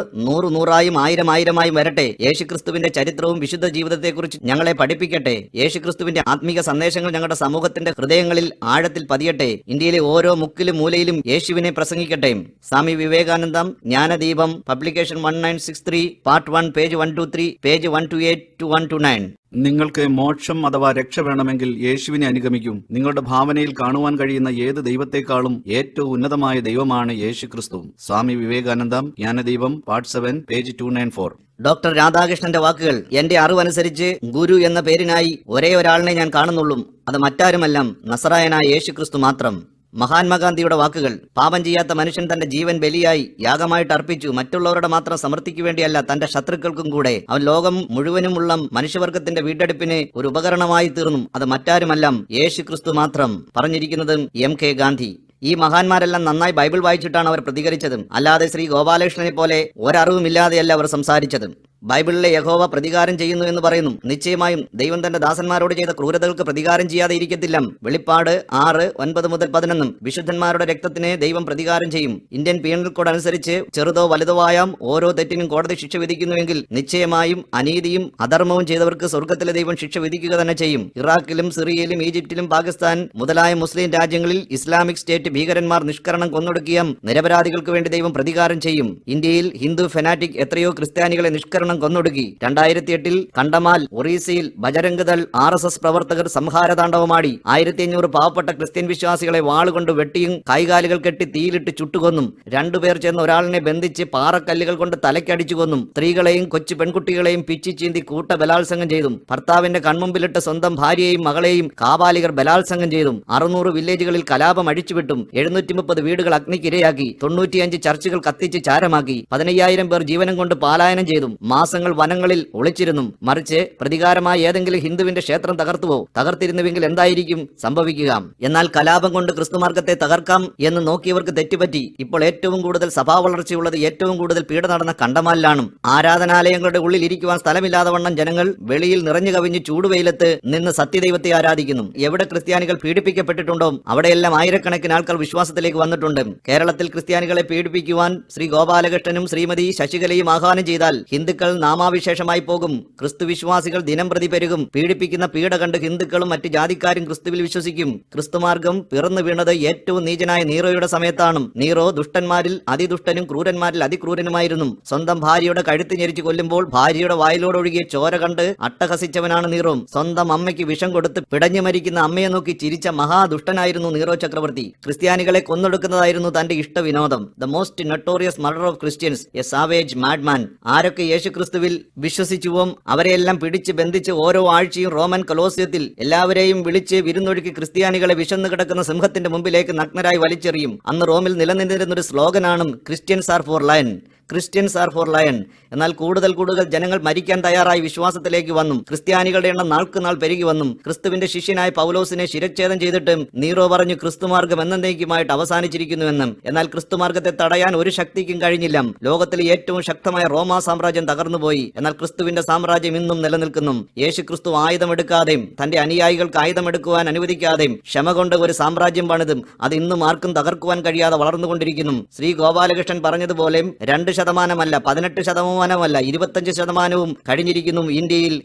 നൂറായും ആയിരമായും വരട്ടെ. യേശുക്രിസ്തുവിന്റെ ചരിത്രവും വിശുദ്ധ ജീവിതത്തെക്കുറിച്ച് ഞങ്ങളെ പഠിപ്പിക്കട്ടെ. യേശുക്രിസ്തുവിന്റെ ആത്മീക സന്ദേശങ്ങൾ ഞങ്ങളുടെ സമൂഹത്തിന്റെ ഹൃദയങ്ങളിൽ ആഴത്തിൽ പതിയട്ടെ. ഇന്ത്യയിലെ ഓരോ മുക്കിലും മൂലയിലും യേശുവിനെ പ്രസംഗിക്കട്ടെ. Swami Vivekanandam, Jnanadeepam, publication 1963, part 1, page 123, page 128 to 129. നിങ്ങൾക്ക് മോക്ഷം അഥവാ രക്ഷ വേണമെങ്കിൽ യേശുവിനെ അനുഗമിക്കും. നിങ്ങളുടെ ഭാവനയിൽ കാണുവാൻ കഴിയുന്ന ഏത് ദൈവത്തെക്കാളും ഏറ്റവും ഉന്നതമായ ദൈവമാണ് യേശുക്രിസ്തു. സ്വാമി വിവേകാനന്ദം, ജ്ഞാനദീപം, പാർട്ട് 7, പേജ് 294. ഡോക്ടർ രാധാകൃഷ്ണന്റെ വാക്കുകൾ, എന്റെ അറിവനുസരിച്ച് ഗുരു എന്ന പേരിനായി ഒരേ ഒരാളിനെ ഞാൻ കാണുന്നുള്ളൂ. അത് മറ്റാരുമല്ല, നസറായനായ യേശുക്രിസ്തു മാത്രം. മഹാത്മാഗാന്ധിയുടെ വാക്കുകൾ, പാപം ചെയ്യാത്ത മനുഷ്യൻ തന്റെ ജീവൻ ബലിയായി യാഗമായിട്ട് അർപ്പിച്ചു. മറ്റുള്ളവരുടെ മാത്രം സമൃദ്ധിക്ക് വേണ്ടിയല്ല, തന്റെ ശത്രുക്കൾക്കും കൂടെ. അവൻ ലോകം മുഴുവനുമുള്ള മനുഷ്യവർഗത്തിന്റെ വീണ്ടെടുപ്പിന് ഒരു ഉപകരണമായി തീർന്നു. അത് മറ്റാരുമല്ല, യേശുക്രിസ്തു മാത്രം. പറഞ്ഞിരിക്കുന്നത് MK ഗാന്ധി. ഈ മഹാന്മാരെല്ലാം നന്നായി ബൈബിൾ വായിച്ചിട്ടാണ് അവർ പ്രതികരിച്ചത്. അല്ലാതെ ശ്രീ ഗോപാലകൃഷ്ണനെ പോലെ ഒരറിവുമില്ലാതെയല്ല അവർ സംസാരിച്ചത്. ബൈബിളിലെ യഹോവ പ്രതികാരം ചെയ്യുന്നു എന്ന് പറയുന്നു. നിശ്ചയമായും ദൈവം തന്റെ ദാസന്മാരോട് ചെയ്ത ക്രൂരതകൾക്ക് പ്രതികാരം ചെയ്യാതെ ഇരിക്കത്തില്ല. വെളിപ്പാട് 6:9 മുതൽ 11. വിശുദ്ധന്മാരുടെ രക്തത്തിന് ദൈവം പ്രതികാരം ചെയ്യും. ഇന്ത്യൻ പീനൽ കോഡ് അനുസരിച്ച് ചെറുതോ വലുതോ ആയാം ഓരോ തെറ്റിനും കോടതി ശിക്ഷ വിധിക്കുന്നുവെങ്കിൽ നിശ്ചയമായും അനീതിയും അധർമ്മവും ചെയ്തവർക്ക് സ്വർഗത്തിലെ ദൈവം ശിക്ഷ വിധിക്കുക തന്നെ ചെയ്യും. ഇറാഖിലും സിറിയയിലും ഈജിപ്തിലും പാകിസ്ഥാൻ മുതലായ മുസ്ലിം രാജ്യങ്ങളിൽ ഇസ്ലാമിക് സ്റ്റേറ്റ് ഭീകരന്മാർ നിഷ്കരണം കൊന്നൊടുക്കിയ നിരപരാധികൾക്ക് വേണ്ടി ദൈവം പ്രതികാരം ചെയ്യും. ഇന്ത്യയിൽ ഹിന്ദു ഫെനാറ്റിക് എത്രയോ ക്രിസ്ത്യാനികളെ നിഷ്കരണം കൊന്നൊടുക്കി. 2008 കണ്ടമാൽ, ഒറീസയിൽ ബജരംഗ് ദൾ RSS പ്രവർത്തകർ സംഹാരതാണ്ഡവമാടി. 1500 പാവപ്പെട്ട ക്രിസ്ത്യൻ വിശ്വാസികളെ വാളുകൊണ്ട് വെട്ടിയും കൈകാലുകൾ കെട്ടി തീയിലിട്ട് ചുട്ടുകൊന്നും. 2 പേർ ചേർന്ന് ഒരാളിനെ ബന്ധിച്ച് പാറക്കല്ലുകൾ കൊണ്ട് തലയ്ക്കടിച്ചു കൊന്നും. സ്ത്രീകളെയും കൊച്ചു പെൺകുട്ടികളെയും പിച്ചി ചീന്തി കൂട്ട ബലാത്സംഗം ചെയ്തും. ഭർത്താവിന്റെ കൺമുമ്പിലിട്ട് സ്വന്തം ഭാര്യയെയും മകളെയും കാബാലികർ ബലാത്സംഗം ചെയ്തും. 600 വില്ലേജുകളിൽ കലാപം അഴിച്ചുവിട്ടും. 730 വീടുകൾ അഗ്നിക്കിരയാക്കി. 95 ചർച്ചുകൾ കത്തിച്ച് ചാരമാക്കി. 15,000 പേർ ജീവനം കൊണ്ട് പലായനം ചെയ്തും. മാസങ്ങൾ വനങ്ങളിൽ ഒളിച്ചിരുന്നു. മറിച്ച് പ്രതികാരമായി ഏതെങ്കിലും ഹിന്ദുവിന്റെ ക്ഷേത്രം തകർത്തുവോ? തകർത്തിരുന്നുവെങ്കിൽ എന്തായിരിക്കും സംഭവിക്കുക? എന്നാൽ കലാപം കൊണ്ട് ക്രിസ്തുമാർഗത്തെ തകർക്കാം എന്ന് നോക്കിയവർക്ക് തെറ്റുപറ്റി. ഇപ്പോൾ ഏറ്റവും കൂടുതൽ സഭാ വളർച്ചയുള്ളത്, ഏറ്റവും കൂടുതൽ പീഡ നടന്ന കണ്ടമാലിലാണ്. ആരാധനാലയങ്ങളുടെ ഉള്ളിൽ ഇരിക്കുവാൻ സ്ഥലമില്ലാതെ വണ്ണം ജനങ്ങൾ വെളിയിൽ നിറഞ്ഞു കവിഞ്ഞ് ചൂടുവെയിലത്ത് നിന്ന് സത്യദൈവത്തെ ആരാധിക്കുന്നു. എവിടെ ക്രിസ്ത്യാനികൾ പീഡിപ്പിക്കപ്പെട്ടിട്ടുണ്ടോ അവിടെയെല്ലാം ആയിരക്കണക്കിന് ആൾക്കാർ വിശ്വാസത്തിലേക്ക് വന്നിട്ടുണ്ട്. കേരളത്തിൽ ക്രിസ്ത്യാനികളെ പീഡിപ്പിക്കുവാൻ ശ്രീ ഗോപാലകൃഷ്ണനും ശ്രീമതി ശശികലയും ആഹ്വാനം ചെയ്താൽ ഹിന്ദുക്കൾ നാമാവിശേഷമായി പോകും. ക്രിസ്തുവിശ്വാസികൾ ദിനം പ്രതി പെരുകും. പീഡിപ്പിക്കുന്ന പീഡ കണ്ട് ഹിന്ദുക്കളും മറ്റ് ജാതിക്കാരും ക്രിസ്തുവിൽ വിശ്വസിക്കും. ക്രിസ്തുമാർഗം പിറന്നു വീണത് ഏറ്റവും നീചനായ നീറോയുടെ സമയത്താണ്. നീറോ ദുഷ്ടന്മാരിൽ അതിദുഷ്ടനും ക്രൂരന്മാരിൽ അതിക്രൂരനുമായിരുന്നു. സ്വന്തം ഭാര്യയുടെ കഴുത്ത് ഞെരിച്ചു കൊല്ലുമ്പോൾ ഭാര്യയുടെ വായിലോടൊഴുകിയ ചോര കണ്ട് അട്ടഹസിച്ചവനാണ് നീറോ. സ്വന്തം അമ്മയ്ക്ക് വിഷം കൊടുത്ത് പിടഞ്ഞു മരിക്കുന്ന അമ്മയെ നോക്കി ചിരിച്ച മഹാദുഷ്ടനായിരുന്നു നീറോ ചക്രവർത്തി. ക്രിസ്ത്യാനികളെ കൊന്നൊടുക്കുന്നതായിരുന്നു തന്റെ ഇഷ്ടവിനോദം. The most notorious murder of Christians, a savage madman. ആരൊക്കെ യേശുക്രിസ്തുവിൽ വിശ്വസിച്ചുവോ അവരെയെല്ലാം പിടിച്ച് ബന്ധിച്ച് ഓരോ ആഴ്ചയും റോമൻ കൊലോസ്യത്തിൽ എല്ലാവരെയും വിളിച്ച് വിരുന്നൊഴുക്കി ക്രിസ്ത്യാനികളെ വിശന്നു കിടക്കുന്ന സിംഹത്തിന്റെ മുമ്പിലേക്ക് നഗ്നരായി വലിച്ചെറിയും. അന്ന് റോമിൽ നിലനിന്നിരുന്നൊരു സ്ലോഗനാണ് Christians are for lion. Christians are for lion. എന്നാൽ കൂടുതൽ ജനങ്ങൾ മരിക്കാൻ തയ്യാറായി വിശ്വാസത്തിലേക്ക് വന്നു. ക്രിസ്ത്യാനികളുടെ എണ്ണം നാൾക്കുനാൾ പെരുകി വന്നു. ക്രിസ്തുവിന്റെ ശിഷ്യനായ പൗലോസിനെ ശിരച്ഛേദം ചെയ്തിട്ട് നീറോ പറഞ്ഞു ക്രിസ്തുമാർഗം എന്നേക്കുമായിട്ട് അവസാനിച്ചിരിക്കുന്നുവെന്നും. എന്നാൽ ക്രിസ്തുമാർഗത്തെ തടയാൻ ഒരു ശക്തിക്കും കഴിഞ്ഞില്ല. ലോകത്തിലെ ഏറ്റവും ശക്തമായ റോമാ സാമ്രാജ്യം തകർന്നുപോയി. എന്നാൽ ക്രിസ്തുവിന്റെ സാമ്രാജ്യം ഇന്നും നിലനിൽക്കുന്നു. യേശു ക്രിസ്തു ആയുധമെടുക്കാതെയും തന്റെ അനുയായികൾക്ക് ആയുധമെടുക്കുവാൻ അനുവദിക്കാതെയും ക്ഷമ കൊണ്ട് ഒരു സാമ്രാജ്യം പണിതും അത് ഇന്നും ആർക്കും തകർക്കുവാൻ കഴിയാതെ വളർന്നുകൊണ്ടിരിക്കുന്നു. ശ്രീ ഗോപാലകൃഷ്ണൻ പറഞ്ഞതുപോലെ 2% 18%, 25% കഴിഞ്ഞിരിക്കുന്നു ഇന്ത്യയിൽ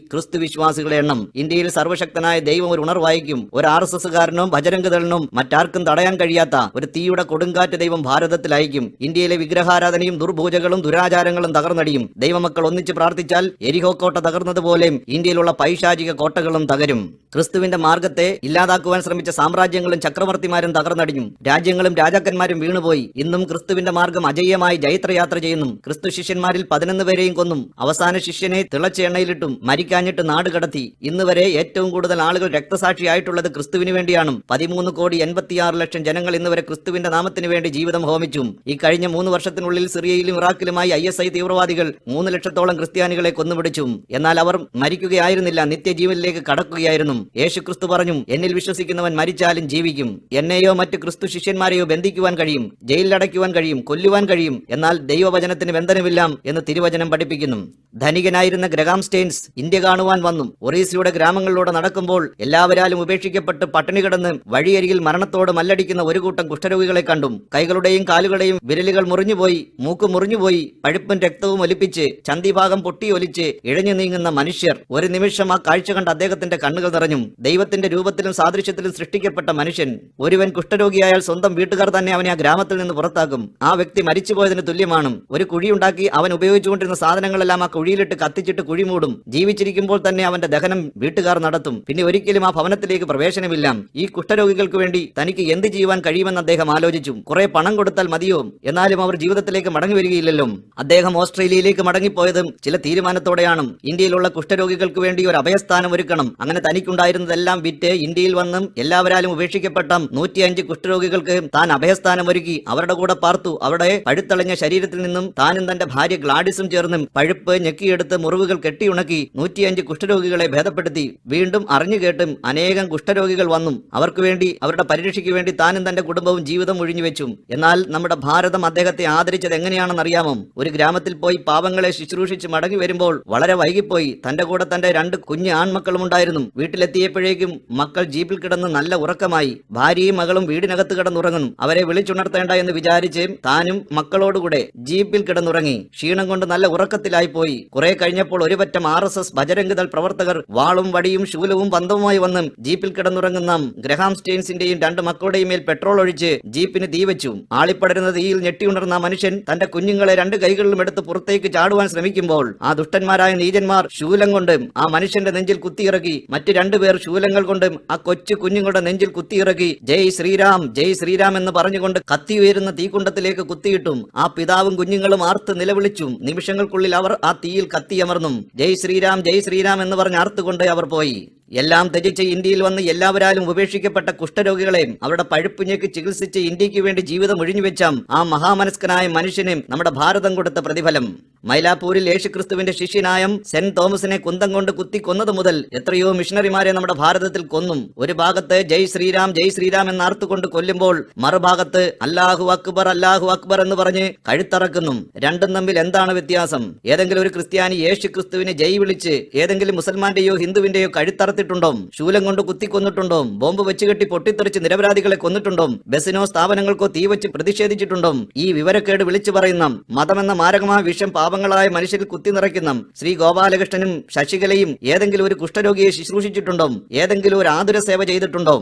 ക്രിസ്തു വിശ്വാസികളുടെ എണ്ണം. ഇന്ത്യയിൽ സർവശക്തനായ ദൈവം ഒരു ഉണർവായിക്കും. ഒരു RSSകാരനോ ബജരംഗ് ദളിനോ മറ്റാർക്കും തടയാൻ കഴിയാത്ത ഒരു തീയുടെ കൊടുങ്കാറ്റ് ദൈവം ഭാരതത്തിൽ അയക്കും. ഇന്ത്യയിലെ വിഗ്രഹാരാധനയും ദുർഭൂജകളും ദുരാചാരങ്ങളും തകർന്നടിയും. ദൈവമക്കൾ ഒന്നിച്ച് പ്രാർത്ഥിച്ചാൽ എരിഹോ കോട്ട തകർന്നതുപോലെയും ഇന്ത്യയിലുള്ള പൈശാചിക കോട്ടകളും തകരും. ക്രിസ്തുവിന്റെ മാർഗത്തെ ഇല്ലാതാക്കുവാൻ ശ്രമിച്ച സാമ്രാജ്യങ്ങളും ചക്രവർത്തിമാരും തകർന്നടിഞ്ഞു. രാജ്യങ്ങളും രാജാക്കന്മാരും വീണുപോയി. ഇന്നും ക്രിസ്തുവിന്റെ മാർഗം അജയ്യമായി ജൈത്രയാത്ര ചെയ്യുന്നു. ക്രിസ്തു ശിഷ്യന്മാരിൽ 11 പേരെയും കൊന്നും. അവസാന ശിഷ്യനെ തിളച്ച എണ്ണയിലിട്ടും മരിക്കാഞ്ഞിട്ട് നാട് കടത്തി. ഇന്ന് വരെ ഏറ്റവും കൂടുതൽ ആളുകൾ രക്തസാക്ഷിയായിട്ടുള്ളത് ക്രിസ്തുവിന് വേണ്ടിയാണ്. 13,86,00,000 ജനങ്ങൾ ഇന്ന് വരെ ക്രിസ്തുവിന്റെ നാമത്തിന് വേണ്ടി ജീവിതം ഹോമിച്ചു. ഈ കഴിഞ്ഞ 3 വർഷത്തിനുള്ളിൽ സിറിയയിലും ഇറാഖിലുമായി ISI തീവ്രവാദികൾ 3 ലക്ഷത്തോളം ക്രിസ്ത്യാനികളെ കൊന്നുപിടിച്ചു. എന്നാൽ അവർ മരിക്കുകയായിരുന്നില്ല, നിത്യജീവനിലേക്ക് കടക്കുകയായിരുന്നു. യേശുക്രിസ്തു പറഞ്ഞു, എന്നിൽ വിശ്വസിക്കുന്നവൻ മരിച്ചാലും ജീവിക്കും. എന്നെയോ മറ്റു ക്രിസ്തു ശിഷ്യന്മാരെയോ ബന്ധിക്കുവാൻ കഴിയും, ജയിലിലടയ്ക്കുവാൻ കഴിയും, കൊല്ലുവാൻ കഴിയും, എന്നാൽ ദൈവവചനത്തിന് ബന്ധനമില്ല എന്ന് തിരുവചനം പഠിപ്പിക്കുന്നു. ധനികനായിരുന്ന ഗ്രഹാം സ്റ്റെയിൻസ് ഇന്ത്യ കാണുവാൻ വന്നു. ഒറീസയുടെ ഗ്രാമങ്ങളിലൂടെ നടക്കുമ്പോൾ എല്ലാവരാലും ഉപേക്ഷിക്കപ്പെട്ട് പട്ടിണി കിടന്ന് വഴിയരികിൽ മരണത്തോട് മല്ലടിക്കുന്ന ഒരു കൂട്ടം കുഷ്ഠരോഗികളെ കണ്ടു. കൈകളുടെയും കാലുകളുടെയും വിരലുകൾ മുറിഞ്ഞുപോയി, മൂക്ക് മുറിഞ്ഞുപോയി, പഴുപ്പും രക്തവും ഒലിപ്പിച്ച് ചന്തിഭാഗം പൊട്ടിയൊലിച്ച് ഇഴഞ്ഞു നീങ്ങുന്ന മനുഷ്യർ. ഒരു നിമിഷം ആ കാഴ്ച കണ്ട് അദ്ദേഹത്തിന്റെ കണ്ണുകൾ നിറഞ്ഞു. ദൈവത്തിന്റെ രൂപത്തിലും സാദൃശ്യത്തിലും സൃഷ്ടിക്കപ്പെട്ട മനുഷ്യൻ. ഒരുവൻ കുഷ്ഠരോഗിയായാൽ സ്വന്തം വീട്ടുകാർ തന്നെ അവനെ ആ ഗ്രാമത്തിൽ നിന്ന് പുറത്താക്കും. ആ വ്യക്തി മരിച്ചുപോയതിന് തുല്യമാണ്. ഒരു കുഴിയുണ്ടാക്കി അവൻ ഉപയോഗിച്ചുകൊണ്ടിരുന്ന സാധനങ്ങളെല്ലാം ആ കുഴിയിലിട്ട് കത്തിച്ചിട്ട് കുഴി മൂടും. ജീവിച്ചിരിക്കുമ്പോൾ തന്നെ അവന്റെ ദഹനം വീട്ടുകാർ നടത്തും. പിന്നെ ഒരിക്കലും ആ ഭവനത്തിലേക്ക് പ്രവേശനമില്ല. ഈ കുഷ്ഠരോഗികൾക്ക് വേണ്ടി തനിക്ക് എന്ത് ചെയ്യുവാൻ കഴിയുമെന്ന് അദ്ദേഹം ആലോചിച്ചു. കുറെ പണം കൊടുത്താൽ മതിയോ? എന്നാലും അവർ ജീവിതത്തിലേക്ക് മടങ്ങി വരികയില്ലല്ലോ. അദ്ദേഹം ഓസ്ട്രേലിയയിലേക്ക് മടങ്ങിപ്പോയതും ചില തീരുമാനത്തോടെയാണ്. ഇന്ത്യയിലുള്ള കുഷ്ഠരോഗികൾക്ക് വേണ്ടി ഒരു അഭയസ്ഥാനം ഒരുക്കണം. അങ്ങനെ തനിക്കുണ്ടായിരുന്നതെല്ലാം വിറ്റ് ഇന്ത്യയിൽ വന്നും എല്ലാവരാലും ഉപേക്ഷിക്കപ്പെട്ട 105 കുഷ്ഠരോഗികൾക്ക് താൻ അഭയസ്ഥാനം ഒരുക്കി അവരുടെ കൂടെ പാർത്തു. അവിടെ പഴുത്തളഞ്ഞ ശരീരത്തിൽ നിന്നും താനും തന്റെ ഭാര്യ ഗ്ലാഡിസും ചേർന്നും പഴുപ്പ് ഞെക്കിയെടുത്ത് മുറിവുകൾ കെട്ടിയുണക്കി 105 കുഷ്ഠരോഗികളെ ഭേദപ്പെടുത്തി. വീണ്ടും അറിഞ്ഞുകേട്ടും അനേകം കുഷ്ഠരോഗികൾ വന്നു. അവർക്ക് വേണ്ടി, അവരുടെ പരിരക്ഷയ്ക്ക് വേണ്ടി താനും തന്റെ കുടുംബവും ജീവിതം ഒഴിഞ്ഞുവെച്ചു. എന്നാൽ നമ്മുടെ ഭാരതം അദ്ദേഹത്തെ ആദരിച്ചത് എങ്ങനെയാണെന്ന് അറിയാമോ? ഒരു ഗ്രാമത്തിൽ പോയി പാവങ്ങളെ ശുശ്രൂഷിച്ച് മടങ്ങി വരുമ്പോൾ വളരെ വൈകിപ്പോയി. തന്റെ കൂടെ തന്റെ 2 കുഞ്ഞു ആൺമക്കളും ഉണ്ടായിരുന്നു. വീട്ടിലെത്തിയപ്പോഴേക്കും മക്കൾ ജീപ്പിൽ കിടന്ന് നല്ല ഉറക്കമായി. ഭാര്യയും മകളും വീടിനകത്ത് കിടന്നുറങ്ങുന്നു. അവരെ വിളിച്ചുണർത്തേണ്ട എന്ന് വിചാരിച്ച് താനും മക്കളോടുകൂടെ ജീപ്പിൽ കിടന്നുറങ്ങി. ക്ഷീണം കൊണ്ട് നല്ല ഉറക്കത്തിലായി പോയി. കുറെ കഴിഞ്ഞപ്പോൾ ഒരു പറ്റം RSS ബജരംഗ് ദൾ പ്രവർത്തകർ വാളും വടിയും ശൂലവും പന്തവുമായി വന്ന് ജീപ്പിൽ കിടന്നുറങ്ങുന്ന ഗ്രഹാം സ്റ്റെയിൻസിന്റെയും 2 മക്കളുടെയും മേൽ പെട്രോൾ ഒഴിച്ച് ജീപ്പിന് തീവച്ചു. ആളിപ്പടരുന്ന തീയിൽ ഞെട്ടിയുണർന്ന മനുഷ്യൻ തന്റെ കുഞ്ഞുങ്ങളെ 2 കൈകളിലും എടുത്ത് പുറത്തേക്ക് ചാടുവാൻ ശ്രമിക്കുമ്പോൾ ആ ദുഷ്ടന്മാരായ നീചന്മാർ ശൂലം കൊണ്ട് ആ മനുഷ്യന്റെ നെഞ്ചിൽ കുത്തിയിറക്കി. മറ്റ് 2 പേർ ശൂലങ്ങൾ കൊണ്ട് ആ കൊച്ചു കുഞ്ഞുങ്ങളുടെ നെഞ്ചിൽ കുത്തിയിറക്കി. ജയ് ശ്രീരാം, ജയ് ശ്രീരാം എന്ന് പറഞ്ഞുകൊണ്ട് കത്തി ഉയരുന്ന തീക്കുണ്ടത്തിലേക്ക് കുത്തിയിട്ടും ആ പിതാവും കുഞ്ഞുങ്ങളും ആർത്ത് നിലവിളിച്ചു. നിമിഷങ്ങൾക്കുള്ളിൽ അവർ ആ തീയിൽ കത്തിയമർന്നു. ജയ് ശ്രീരാം, ജയ് ശ്രീരാം എന്ന് പറഞ്ഞ് ആർത്തുകൊണ്ട് അവർ പോയി. എല്ലാം ത്യജിച്ച് ഇന്ത്യയിൽ വന്ന് എല്ലാവരാലും ഉപേക്ഷിക്കപ്പെട്ട കുഷ്ഠരോഗികളെയും അവരുടെ പഴുപ്പുഞ്ഞേക്ക് ചികിത്സിച്ച് ഇന്ത്യക്ക് വേണ്ടി ജീവിതം ഒഴിഞ്ഞുവെച്ച ആ മഹാമനസ്കനായ മനുഷ്യനെ നമ്മുടെ ഭാരതം കൊടുത്ത പ്രതിഫലം. മൈലാപ്പൂരിൽ യേശുക്രിസ്തുവിന്റെ ശിഷ്യനായ സെന്റ് തോമസിനെ കുന്തം കൊണ്ട് കുത്തി കൊന്നത് മുതൽ എത്രയോ മിഷണറിമാരെ നമ്മുടെ ഭാരതത്തിൽ കൊന്നും. ഒരു ഭാഗത്ത് ജയ് ശ്രീരാം, ജയ് ശ്രീരാം എന്നാർത്തുകൊണ്ട് കൊല്ലുമ്പോൾ മറുഭാഗത്ത് അല്ലാഹു അക്ബർ, അല്ലാഹു അക്ബർ എന്ന് പറഞ്ഞ് കഴുത്തറക്കുന്നു. രണ്ടും തമ്മിൽ എന്താണ് വ്യത്യാസം? ഏതെങ്കിലും ഒരു ക്രിസ്ത്യാനി യേശുക്രിസ്തുവിനെ ജയ് വിളിച്ച് ഏതെങ്കിലും മുസൽമാന്റെയോ ഹിന്ദുവിന്റെയോ കഴുത്തറത്തിട്ടുണ്ടോ? ശൂലം കൊണ്ട് കുത്തിക്കൊന്നിട്ടുണ്ടോ? ബോംബ് വെച്ചുകെട്ടി പൊട്ടിത്തെറിച്ച് നിരപരാധികളെ കൊന്നിട്ടുണ്ടോ? ബസിനോ സ്ഥാപനങ്ങൾക്കോ തീവച്ച് പ്രതിഷേധിച്ചിട്ടുണ്ടോ? ഈ വിവരക്കേട് വിളിച്ചു പറയുന്ന മതമെന്ന മാരകമായ വിഷം പാവങ്ങളായ മനുഷ്യരിൽ കുത്തി നിറയ്ക്കുന്ന ശ്രീ ഗോപാലകൃഷ്ണനും ശശികലയും ഏതെങ്കിലും ഒരു കുഷ്ഠരോഗിയെ ശുശ്രൂഷിച്ചിട്ടുണ്ടോ? ഏതെങ്കിലും ഒരു ആതുര സേവ ചെയ്തിട്ടുണ്ടോ?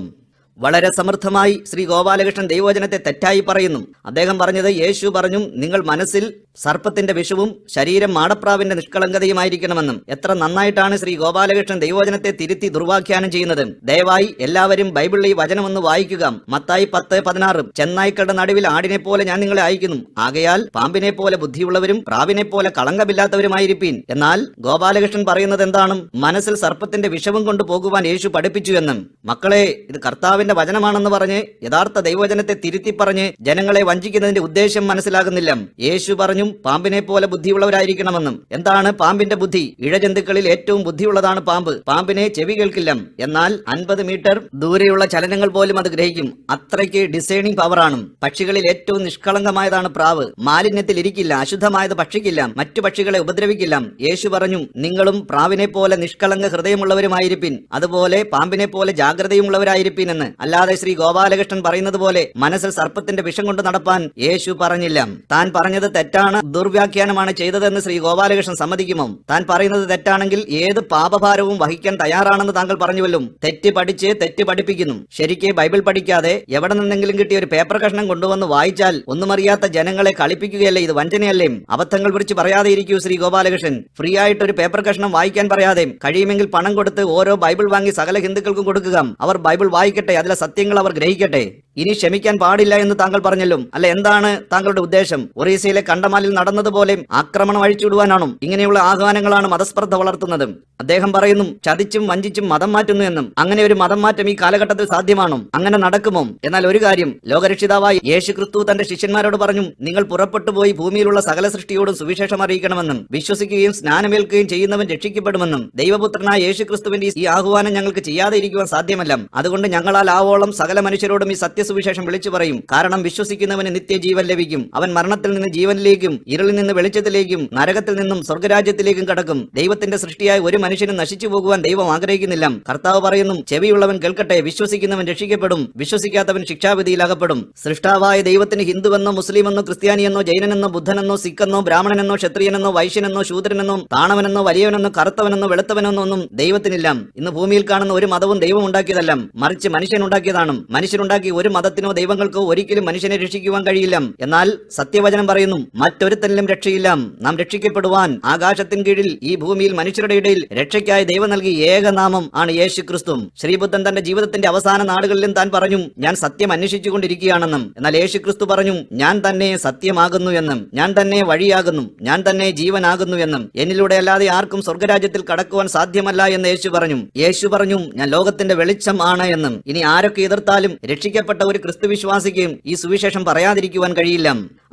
വളരെ സമർത്ഥമായി ശ്രീ ഗോപാലകൃഷ്ണൻ ദൈവവചനത്തെ തെറ്റായി പറയുന്നു. അദ്ദേഹം പറഞ്ഞത്, യേശു പറഞ്ഞു, നിങ്ങൾ മനസ്സിൽ സർപ്പത്തിന്റെ വിഷവും ശരീരം മാടപ്രാവിന്റെ നിഷ്കളങ്കതയുമായിരിക്കണമെന്നും. എത്ര നന്നായിട്ടാണ് ശ്രീ ഗോപാലകൃഷ്ണൻ ദൈവവചനത്തെ തിരുത്തി ദുർവാഖ്യാനം ചെയ്യുന്നത്. ദയവായി എല്ലാവരും ബൈബിളിൽ ഈ വചനമൊന്ന് വായിക്കുക. മത്തായി 10:16 ചെന്നായ്ക്കളുടെ നടുവിൽ ആടിനെ പോലെ ഞാൻ നിങ്ങളെ അയക്കുന്നു. ആകയാൽ പാമ്പിനെ പോലെ ബുദ്ധിയുള്ളവരും പ്രാവിനെ പോലെ കളങ്കമില്ലാത്തവരുമായിരിപ്പീൻ. എന്നാൽ ഗോപാലകൃഷ്ണൻ പറയുന്നത് എന്താണ്? മനസ്സിൽ സർപ്പത്തിന്റെ വിഷവും കൊണ്ട് പോകുവാൻ യേശു പഠിപ്പിച്ചു എന്നും. മക്കളെ, ഇത് കർത്താവിന്റെ വചനമാണെന്ന് പറഞ്ഞ് യഥാർത്ഥ ദൈവവചനത്തെ തിരുത്തി പറഞ്ഞ് ജനങ്ങളെ വഞ്ചിക്കുന്നതിന്റെ ഉദ്ദേശം മനസ്സിലാകുന്നില്ല. യേശു പറഞ്ഞു പാമ്പിനെ പോലെ ബുദ്ധിയുള്ളവരായിരിക്കണമെന്നും. എന്താണ് പാമ്പിന്റെ ബുദ്ധി? ഇഴജന്തുക്കളിൽ ഏറ്റവും ബുദ്ധിയുള്ളതാണ് പാമ്പ്. പാമ്പിനെ ചെവി കേൾക്കില്ല, എന്നാൽ 50 മീറ്റർ ദൂരെയുള്ള ചലനങ്ങൾ പോലും അത് ഗ്രഹിക്കും. അത്രയ്ക്ക് ഡിസൈനിങ് പവറാണ്. പക്ഷികളിൽ ഏറ്റവും നിഷ്കളങ്കമായതാണ് പ്രാവ്. മാലിന്യത്തിൽ ഇരിക്കില്ല, അശുദ്ധമായത് ഭക്ഷിക്കില്ല, മറ്റു പക്ഷികളെ ഉപദ്രവിക്കില്ല. യേശു പറഞ്ഞു, നിങ്ങളും പ്രാവിനെ പോലെ നിഷ്കളങ്ക ഹൃദയമുള്ളവരുമായിരിപ്പിൻ, അതുപോലെ പാമ്പിനെ പോലെ ജാഗ്രതയുമുള്ളവരായിരിപ്പിൻ എന്ന്. അല്ലാതെ ശ്രീ ഗോപാലകൃഷ്ണൻ പറയുന്നത് പോലെ മനസ്സിൽ സർപ്പത്തിന്റെ വിഷം കൊണ്ട് നടപ്പാൻ യേശു പറഞ്ഞില്ല. താൻ പറഞ്ഞത് തെറ്റാണ്, ദുർവ്യാഖ്യാനമാണ് ചെയ്തതെന്ന് ശ്രീ ഗോപാലകൃഷ്ണൻ സമ്മതിക്കുമോ? താൻ പറയുന്നത് തെറ്റാണെങ്കിൽ ഏത് പാപഭാരവും വഹിക്കാൻ തയ്യാറാണെന്ന് താങ്കൾ പറഞ്ഞുവല്ലോ. തെറ്റ് പഠിച്ച് തെറ്റ് പഠിപ്പിക്കുന്നു. ശരിക്ക് ബൈബിൾ പഠിക്കാതെ എവിടെ നിന്നെങ്കിലും കിട്ടിയ ഒരു പേപ്പർ കഷ്ണം കൊണ്ടുവന്ന് വായിച്ചാൽ ഒന്നുമറിയാത്ത ജനങ്ങളെ കളിപ്പിക്കുകയല്ലേ? ഇത് വഞ്ചനയല്ലേ? അബദ്ധങ്ങൾ വിളിച്ച് പറയാതെ ഇരിക്കൂ ശ്രീ ഗോപാലകൃഷ്ണൻ. ഫ്രീ ആയിട്ട് ഒരു പേപ്പർ കഷ്ണം വായിക്കാൻ പറയാതെ കഴിയുമെങ്കിൽ പണം കൊടുത്ത് ഓരോ ബൈബിൾ വാങ്ങി സകല ഹിന്ദുക്കൾക്കും കൊടുക്കുക. അവർ ബൈബിൾ വായിക്കട്ടെ, അതിലെ സത്യങ്ങൾ അവർ ഗ്രഹിക്കട്ടെ. ഇനി ക്ഷമിക്കാൻ പാടില്ല എന്ന് താങ്കൾ പറഞ്ഞല്ലോ. അല്ല, എന്താണ് താങ്കളുടെ ഉദ്ദേശം? ഒറീസയിലെ കണ്ടമാലിൽ നടന്നതുപോലെ ആക്രമണം അഴിച്ചുവിടുവാനാണോ? ഇങ്ങനെയുള്ള ആഹ്വാനങ്ങളാണ് മതസ്പർദ്ധ വളർത്തുന്നത്. അദ്ദേഹം പറയുന്നു ചതിച്ചും വഞ്ചിച്ചും മതം മാറ്റുന്നു എന്നും. അങ്ങനെ ഒരു മതം മാറ്റം ഈ കാലഘട്ടത്തിൽ സാധ്യമാണോ? അങ്ങനെ നടക്കുമോ? എന്നാൽ ഒരു കാര്യം, ലോകരക്ഷിതാവായ യേശുക്രിസ്തു തന്റെ ശിഷ്യന്മാരോട് പറഞ്ഞു, നിങ്ങൾ പുറപ്പെട്ടുപോയി ഭൂമിയിലുള്ള സകല സൃഷ്ടിയോടും സുവിശേഷം അറിയിക്കണമെന്നും വിശ്വസിക്കുകയും സ്നാനമേൽക്കുകയും ചെയ്യുന്നവൻ രക്ഷിക്കപ്പെടുമെന്നും. ദൈവപുത്രനായ യേശുക്രിസ്തുവിന്റെ ഈ ആഹ്വാനം ഞങ്ങൾക്ക് ചെയ്യാതെ ഇരിക്കുവാൻ സാധ്യമല്ല. അതുകൊണ്ട് ഞങ്ങളാൽ ആവോളം സകല മനുഷ്യരോടും ഈ സത്യസുവിശേഷം വിളിച്ചു പറയും. കാരണം വിശ്വസിക്കുന്നവന് നിത്യജീവൻ ലഭിക്കും. അവൻ മരണത്തിൽ നിന്ന് ജീവനിലേക്കും ഇരുളിൽ നിന്ന് വെളിച്ചത്തിലേക്കും നരകത്തിൽ നിന്നും സ്വർഗരാജ്യത്തിലേക്കും കടക്കും. ദൈവത്തിന്റെ സൃഷ്ടിയായ ഒരു മനുഷ്യനും നശിച്ചു പോകുവാൻ ദൈവം ആഗ്രഹിക്കുന്നില്ല. കർത്താവ് പറയുന്നു, ചെവിയുള്ളവൻ കേൾക്കട്ടെ. വിശ്വസിക്കുന്നവൻ രക്ഷിക്കപ്പെടും, വിശ്വസിക്കാത്തവൻ ശിക്ഷാവിധിയിൽ അകപ്പെടും. സൃഷ്ടാവായ ദൈവത്തിന് ഹിന്ദുവെന്നോ മുസ്ലിമെന്നോ ക്രിസ്ത്യാനിയെന്നോ ജൈനനെന്നോ ബുദ്ധനെന്നോ സിഖെന്നോ ബ്രാഹ്മണനെന്നോ ക്ഷത്രിയനെന്നോ വൈശ്യനെന്നോ ശൂദ്രനെന്നോ താണവനെന്നോ വലിയവനെന്നോ കറുത്തവനെന്നോ വെളുത്തവനെന്നോ ഒന്നും ദൈവത്തിനില്ല. ഇന്ന് ഭൂമിയിൽ കാണുന്ന ഒരു മതവും ദൈവം ഉണ്ടാക്കിയതല്ല, മറിച്ച് മനുഷ്യനുണ്ടാക്കിയതാണ്. മനുഷ്യനുണ്ടാക്കി ഒരു മതത്തിനോ ദൈവങ്ങൾക്കോ ഒരിക്കലും മനുഷ്യനെ രക്ഷിക്കുവാൻ കഴിയില്ല. എന്നാൽ സത്യവചനം പറയുന്നു, മറ്റൊരുത്തനിലും രക്ഷയില്ല. നാം രക്ഷിക്കപ്പെടുവാൻ ആകാശത്തിൻ കീഴിൽ ഈ ഭൂമിയിൽ മനുഷ്യരുടെ ഇടയിൽ രക്ഷയ്ക്കായി ദൈവം നൽകിയ ഏകനാമം ആണ് യേശു ക്രിസ്തു. ശ്രീബുദ്ധൻ തന്റെ ജീവിതത്തിന്റെ അവസാന നാടുകളിലും താൻ പറഞ്ഞു, ഞാൻ സത്യം അന്വേഷിച്ചുകൊണ്ടിരിക്കുകയാണെന്നും. എന്നാൽ യേശു ക്രിസ്തു പറഞ്ഞു, ഞാൻ തന്നെ സത്യമാകുന്നു എന്നും, ഞാൻ തന്നെ വഴിയാകുന്നു, ഞാൻ തന്നെ ജീവനാകുന്നു എന്നും. എന്നിലൂടെ അല്ലാതെ ആർക്കും സ്വർഗരാജ്യത്തിൽ കടക്കുവാൻ സാധ്യമല്ല എന്ന് യേശു പറഞ്ഞു, ഞാൻ ലോകത്തിന്റെ വെളിച്ചം ആണ് എന്നും. ഇനി ആരൊക്കെ എതിർത്താലും രക്ഷിക്കപ്പെട്ട ഒരു ക്രിസ്തു വിശ്വാസിക്കും ഈ സുവിശേഷം പറയാതിരിക്കുവാൻ കഴിയില്ല.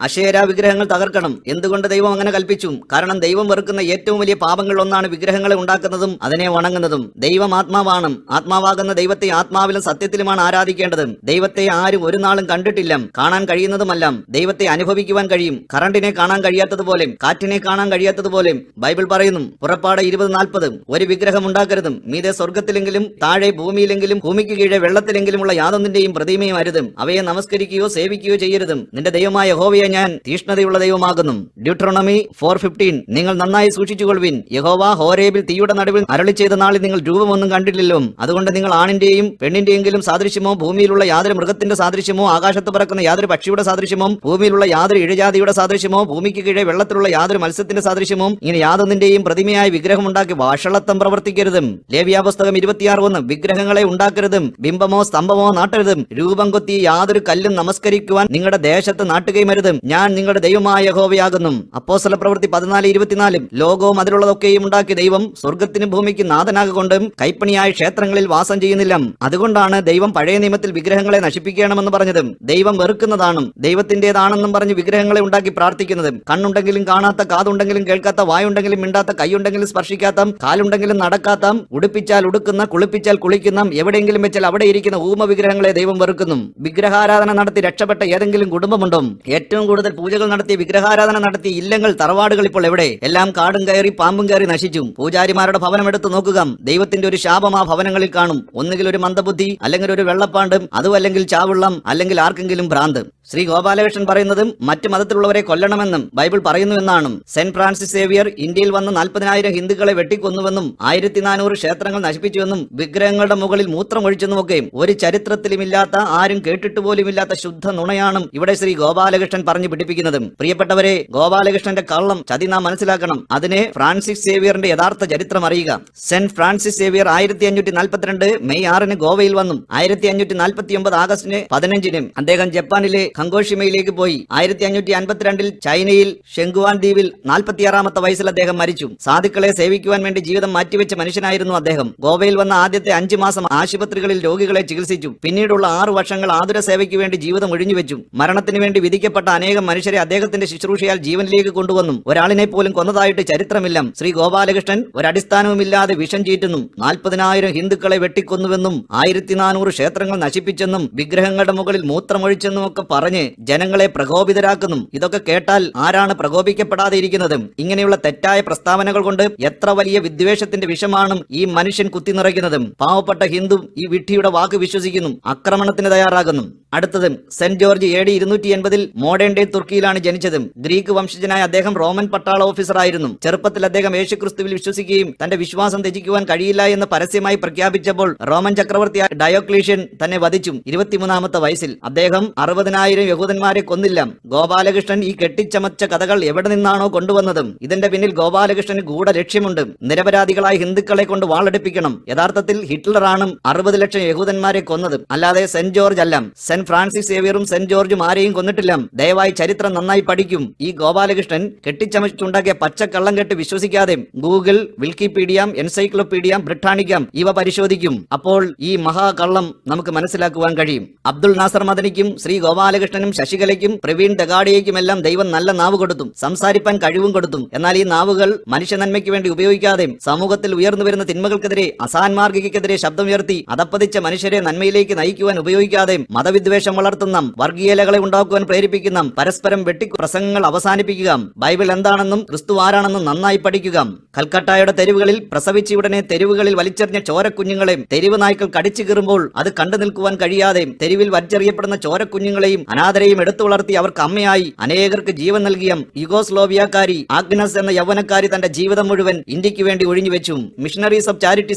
അശേര വിഗ്രഹങ്ങൾ തകർക്കണം. എന്തുകൊണ്ട് ദൈവം അങ്ങനെ കൽപ്പിച്ചു? കാരണം ദൈവം വെറുക്കുന്ന ഏറ്റവും വലിയ പാപങ്ങൾ ഒന്നാണ് വിഗ്രഹങ്ങളെ ഉണ്ടാക്കുന്നതും അതിനെ വണങ്ങുന്നതും. ദൈവം ആത്മാവാണ്. ആത്മാവാകുന്ന ദൈവത്തെ ആത്മാവിലും സത്യത്തിലുമാണ് ആരാധിക്കേണ്ടത്. ദൈവത്തെ ആരും ഒരു നാളും കണ്ടിട്ടില്ല, കാണാൻ കഴിയുന്നതുമല്ല. ദൈവത്തെ അനുഭവിക്കുവാൻ കഴിയും. കറണ്ടിനെ കാണാൻ കഴിയാത്തതുപോലെ, കാറ്റിനെ കാണാൻ കഴിയാത്തതുപോലെ ബൈബിൾ പറയുന്നു, പുറപ്പാട് 20:40, ഒരു വിഗ്രഹം ഉണ്ടാക്കരുതും. മീതെ സ്വർഗത്തിലെങ്കിലും താഴെ ഭൂമിയിലെങ്കിലും ഭൂമിക്ക് കീഴെ വെള്ളത്തിലെങ്കിലുമുള്ള യാതൊന്നിന്റെയും പ്രതിമയും അരുതും. അവയെ നമസ്കരിക്കുകയോ സേവിക്കുകയോ ചെയ്യരുതും. നിന്റെ ദൈവമായ യഹോവയെ ഞാൻ തീഷ്ണതയുള്ള ദൈവമാകുന്നു. ഡ്യൂട്രോണമി 4:15, നിങ്ങൾ നന്നായി സൂക്ഷിച്ചുകൊള്ളുവിൻ. യഹോവ ഹോരേബിൽ തീയുടെ നടുവിൽ അരുളി ചെയ്ത നാളിൽ നിങ്ങൾ രൂപമൊന്നും കണ്ടിട്ടില്ലല്ലോ. അതുകൊണ്ട് നിങ്ങൾ ആണിന്റെയും പെണ്ണിന്റെയെങ്കിലും സാദൃശ്യമോ ഭൂമിയിലുള്ള യാതൊരു മൃഗത്തിന്റെ സാദൃശ്യമോ ആകാശത്ത് പറക്കുന്ന യാതൊരു പക്ഷിയുടെ സാദൃശ്യമോ ഭൂമിയിലുള്ള യാതൊരു ഇഴജാതിയുടെ സാദൃശ്യമോ ഭൂമിക്ക് കീഴെ വെള്ളത്തിലുള്ള യാതൊരു മത്സ്യത്തിന്റെ സാദൃശ്യമോ ഇങ്ങനെ യാതൊന്നിന്റെയും പ്രതിമയായ വിഗ്രഹമുണ്ടാക്കി വഷളത്വം പ്രവർത്തിക്കരുതും. ലേവ്യാപുസ്തകം 26:1, വിഗ്രഹങ്ങളെ ഉണ്ടാക്കരുതും, ബിംബമോ സ്തംഭമോ നാട്ടരുതും, രൂപം കൊത്തി യാതൊരു കല്ലും നമസ്കരിക്കുവാൻ നിങ്ങളുടെ ദേശത്ത് നാട്ടുകയും അരുതും. ഞാൻ നിങ്ങളുടെ ദൈവമായ യഹോവയാകുന്നു. അപ്പോസ്തല പ്രവൃത്തി 14:24, ലോകവും അതിലുള്ളതൊക്കെയും ഉണ്ടാക്കിയ ദൈവം സ്വർഗത്തിനും ഭൂമിക്കും നാഥനാകൊണ്ടും കൈപ്പണിയായ ക്ഷേത്രങ്ങളിൽ വാസം ചെയ്യുന്നില്ല. അതുകൊണ്ടാണ് ദൈവം പഴയ നിയമത്തിൽ വിഗ്രഹങ്ങളെ നശിപ്പിക്കണമെന്ന് പറഞ്ഞത്. ദൈവം വെറുക്കുന്നതാണ്. ദൈവത്തിന്റേതാണെന്നും പറഞ്ഞ് വിഗ്രഹങ്ങളെ ഉണ്ടാക്കി പ്രാർത്ഥിക്കുന്നത്. കണ്ണുണ്ടെങ്കിലും കാണാത്ത, കാതുണ്ടെങ്കിലും കേൾക്കാത്ത, വായുണ്ടെങ്കിലും മിണ്ടാത്ത, കൈയുണ്ടെങ്കിലും സ്പർശിക്കാത്ത, കാലുണ്ടെങ്കിലും നടക്കാത്ത, ഉടുപ്പിച്ചാൽ ഉടുക്കുന്ന, കുളിപ്പിച്ചാൽ കുളിക്കുന്ന, എവിടെയെങ്കിലും വെച്ചാൽ അവിടെ ഇരിക്കുന്ന ഊമ വിഗ്രഹങ്ങളെ ദൈവം വെറുക്കുന്നു. വിഗ്രഹാരാധന നടത്തി രക്ഷപ്പെട്ട ഏതെങ്കിലും കുടുംബമുണ്ടോ? ഏറ്റവും കൂടുതൽ പൂജകൾ നടത്തിയ, വിഗ്രഹാരാധന നടത്തിയ ഇല്ലങ്ങൾ, തറവാടുകൾ ഇപ്പോൾ എവിടെ? എല്ലാം കാടും കയറി പാമ്പും കയറി നശിച്ചു. പൂജാരിമാരുടെ ഭവനം എടുത്ത് നോക്കുക, ദൈവത്തിന്റെ ഒരു ശാപം ആ ഭവനങ്ങളിൽ കാണും. ഒന്നുകിൽ ഒരു മന്ദബുദ്ധി, അല്ലെങ്കിൽ ഒരു വെള്ളപ്പാണ്ടും, അതും അല്ലെങ്കിൽ ചാവുള്ളം, അല്ലെങ്കിൽ ആർക്കെങ്കിലും ഭ്രാന്ത്. ശ്രീ ഗോപാലകൃഷ്ണൻ പറയുന്നതും മറ്റു മതത്തിലുള്ളവരെ കൊല്ലണമെന്നും ബൈബിൾ പറയുന്നു എന്നാണ്. സെന്റ് ഫ്രാൻസിസ് സേവിയർ ഇന്ത്യയിൽ വന്ന് 40,000 ഹിന്ദുക്കളെ വെട്ടിക്കൊന്നുവെന്നും 1400 ക്ഷേത്രങ്ങൾ നശിപ്പിച്ചുവെന്നും വിഗ്രഹങ്ങളുടെ മുകളിൽ മൂത്രമൊഴിച്ചെന്നുമൊക്കെ ഒരു ചരിത്രത്തിലുമില്ലാത്ത, ആരും കേട്ടിട്ട് പോലുമില്ലാത്ത ശുദ്ധ നുണയാണ് ഇവിടെ ശ്രീ ഗോപാലകൃഷ്ണൻ പറഞ്ഞു പിടിപ്പിക്കുന്നത്. പ്രിയപ്പെട്ടവരെ, ഗോപാലകൃഷ്ണന്റെ കള്ളം, ചതി നാം മനസ്സിലാക്കണം. അതിനെ ഫ്രാൻസിസ് സേവിയറിന്റെ യഥാർത്ഥ ചരിത്രം അറിയുക. സെന്റ് ഫ്രാൻസിസ് സേവിയർ 1542 മെയ് 6 ഗോവയിൽ വന്നു. 1549 ആഗസ്റ്റ് 15 അദ്ദേഹം ജപ്പാനിലെ ഖങ്കോഷിമയിലേക്ക് പോയി. 1552 ചൈനയിൽ ഷെങ്കുവാൻ ദ്വീപിൽ 46-ാമത്തെ വയസ്സിൽ അദ്ദേഹം മരിച്ചു. സാധുക്കളെ സേവിക്കുവാൻ വേണ്ടി ജീവിതം മാറ്റിവെച്ച മനുഷ്യനായിരുന്നു അദ്ദേഹം. ഗോവയിൽ വന്ന ആദ്യത്തെ 5 മാസം ആശുപത്രികളിൽ രോഗികളെ ചികിത്സിച്ചു. പിന്നീടുള്ള 6 വർഷങ്ങൾ ആതുര സേവയ്ക്ക് വേണ്ടി ജീവിതം ഒഴിഞ്ഞുവെച്ചു. മരണത്തിന് വേണ്ടി വിധിക്കപ്പെട്ട അനേകം മനുഷ്യരെ അദ്ദേഹത്തിന്റെ ശുശ്രൂഷയാൽ ജീവനിലേക്ക് കൊണ്ടുവന്നു. ഒരാളിനെ പോലും കൊന്നതായിട്ട് ചരിത്രമില്ല. ശ്രീ ഗോപാലകൃഷ്ണൻ ഒരടിസ്ഥാനവുമില്ലാതെ വിഷം ചീറ്റുന്നു. 40,000 ഹിന്ദുക്കളെ വെട്ടിക്കൊന്നുവെന്നും 1400 ക്ഷേത്രങ്ങൾ നശിപ്പിച്ചെന്നും വിഗ്രഹങ്ങളുടെ മുകളിൽ മൂത്രമൊഴിച്ചെന്നും ഒക്കെ പറഞ്ഞ് ജനങ്ങളെ പ്രകോപിതരാക്കുന്നു. ഇതൊക്കെ കേട്ടാൽ ആരാണ് പ്രകോപിക്കപ്പെടാതെ ഇരിക്കുന്നത്? ഇങ്ങനെയുള്ള തെറ്റായ പ്രസ്താവനകൾ കൊണ്ട് എത്ര വലിയ വിദ്വേഷത്തിന്റെ വിഷമാണ് ഈ മനുഷ്യൻ കുത്തിനിറയ്ക്കുന്നത്. പാവപ്പെട്ട ഹിന്ദു ഈ വിഡ്ഢിയുടെ വാക്ക് വിശ്വസിക്കുന്നു, ആക്രമണത്തിന് തയ്യാറാകുന്നു. അടുത്തത് saint George AD 280 modern day തുർക്കിയിലാണ് ജനിച്ചത്. ഗ്രീക്ക് വംശജനായ അദ്ദേഹം റോമൻ പട്ടാള ഓഫീസറായിരുന്നു. ചെറുപ്പത്തിൽ അദ്ദേഹം യേശുക്രിസ്തുവിൽ വിശ്വസിക്കുകയും തന്റെ വിശ്വാസം ത്യജിക്കുവാൻ കഴിയില്ല എന്ന് പരസ്യമായി പ്രഖ്യാപിച്ചപ്പോൾ റോമൻ ചക്രവർത്തി ഡയോക്ലീഷ്യൻ തന്നെ വധിച്ചു. 23-ാമത്തെ വയസ്സിൽ അദ്ദേഹം 60,000 1000 യഹൂദന്മാരെ കൊന്നില്ല. ഗോപാലകൃഷ്ണൻ ഈ കെട്ടിച്ചമച്ച കഥകൾ എവിടെ നിന്നാണോ കൊണ്ടുവന്നതും ഇതിന്റെ പിന്നിൽ ഗോപാലകൃഷ്ണന് ഗൂഢ ലക്ഷ്യമുണ്ട്. നിരപരാധികളായ ഹിന്ദുക്കളെ കൊണ്ട് വാളെടുപ്പിക്കണം. യഥാർത്ഥത്തിൽ ഹിറ്റ്ലറാണ് 60 ലക്ഷം യഹൂദന്മാരെ കൊന്നത്, അല്ലാതെ സെന്റ് ജോർജ് അല്ല. സെന്റ് ഫ്രാൻസിസ് സേവിയറും സെന്റ് ജോർജും ആരെയും കൊന്നിട്ടില്ല. ദയവായി ചരിത്രം നന്നായി പഠിക്കും. ഈ ഗോപാലകൃഷ്ണൻ കെട്ടിച്ചമച്ചുണ്ടാക്കിയ പച്ചക്കള്ളം കെട്ട് വിശ്വസിക്കാതെ ഗൂഗിൾ, വിക്കിപീഡിയ, എൻസൈക്ലോപീഡിയ ബ്രിട്ടാനിക്ക ഇവ പരിശോധിക്കും. അപ്പോൾ ഈ മഹാകള്ളം നമുക്ക് മനസ്സിലാക്കുവാൻ കഴിയും. അബ്ദുൾ നാസർ മദനിക്കും ശ്രീ ഗോപാലകൃഷ്ണനും ശശികലയ്ക്കും പ്രവീൺ ദഗാഡിയയ്ക്കുമെല്ലാം ദൈവം നല്ല നാവ് കൊടുത്തു, സംസാരിപ്പാൻ കഴിവും കൊടുത്തു. എന്നാൽ ഈ നാവുകൾ മനുഷ്യ നന്മയ്ക്ക് വേണ്ടി ഉപയോഗിക്കാതെ സമൂഹത്തിൽ ഉയർന്നു വരുന്ന തിന്മകൾക്കെതിരെ, അസാൻമാർഗികക്കെതിരെ ശബ്ദമുയർത്തി അതപ്പതിച്ച മനുഷ്യരെ നന്മയിലേക്ക് നയിക്കുവാൻ ഉപയോഗിക്കാതെ മതവിദ്വേഷം വളർത്തുന്ന, വർഗീയലകളെ ഉണ്ടാക്കുവാൻ പ്രേരിപ്പിക്കുന്ന, പരസ്പരം വെട്ടി പ്രസംഗങ്ങൾ അവസാനിപ്പിക്കുക. ബൈബിൾ എന്താണെന്നും ക്രിസ്തു ആരാണെന്നും നന്നായി പഠിക്കുക. കൽക്കട്ടയുടെ തെരുവുകളിൽ പ്രസവിച്ചുടനെ തെരുവുകളിൽ വലിച്ചെറിഞ്ഞ ചോരക്കുഞ്ഞുങ്ങളെ തെരുവ് നായ്ക്കൾ കടിച്ചു കീറുമ്പോൾ അത് കണ്ടു നിൽക്കുവാൻ കഴിയാതെ തെരുവിൽ വലിച്ചെറിയപ്പെടുന്ന ചോരക്കുഞ്ഞുങ്ങളെയും അനാഥരെയും എടുത്തു വളർത്തി അവർക്ക് അമ്മയായി അനേകർക്ക് ജീവൻ നൽകിയ യുഗോസ്ലോവിയക്കാരി ആഗ്നസ് എന്ന യൗവനക്കാരി തന്റെ ജീവിതം മുഴുവൻ ഇന്ത്യക്ക് വേണ്ടി ഒഴിഞ്ഞുവെച്ചു. മിഷണറീസ് ഓഫ് ചാരിറ്റി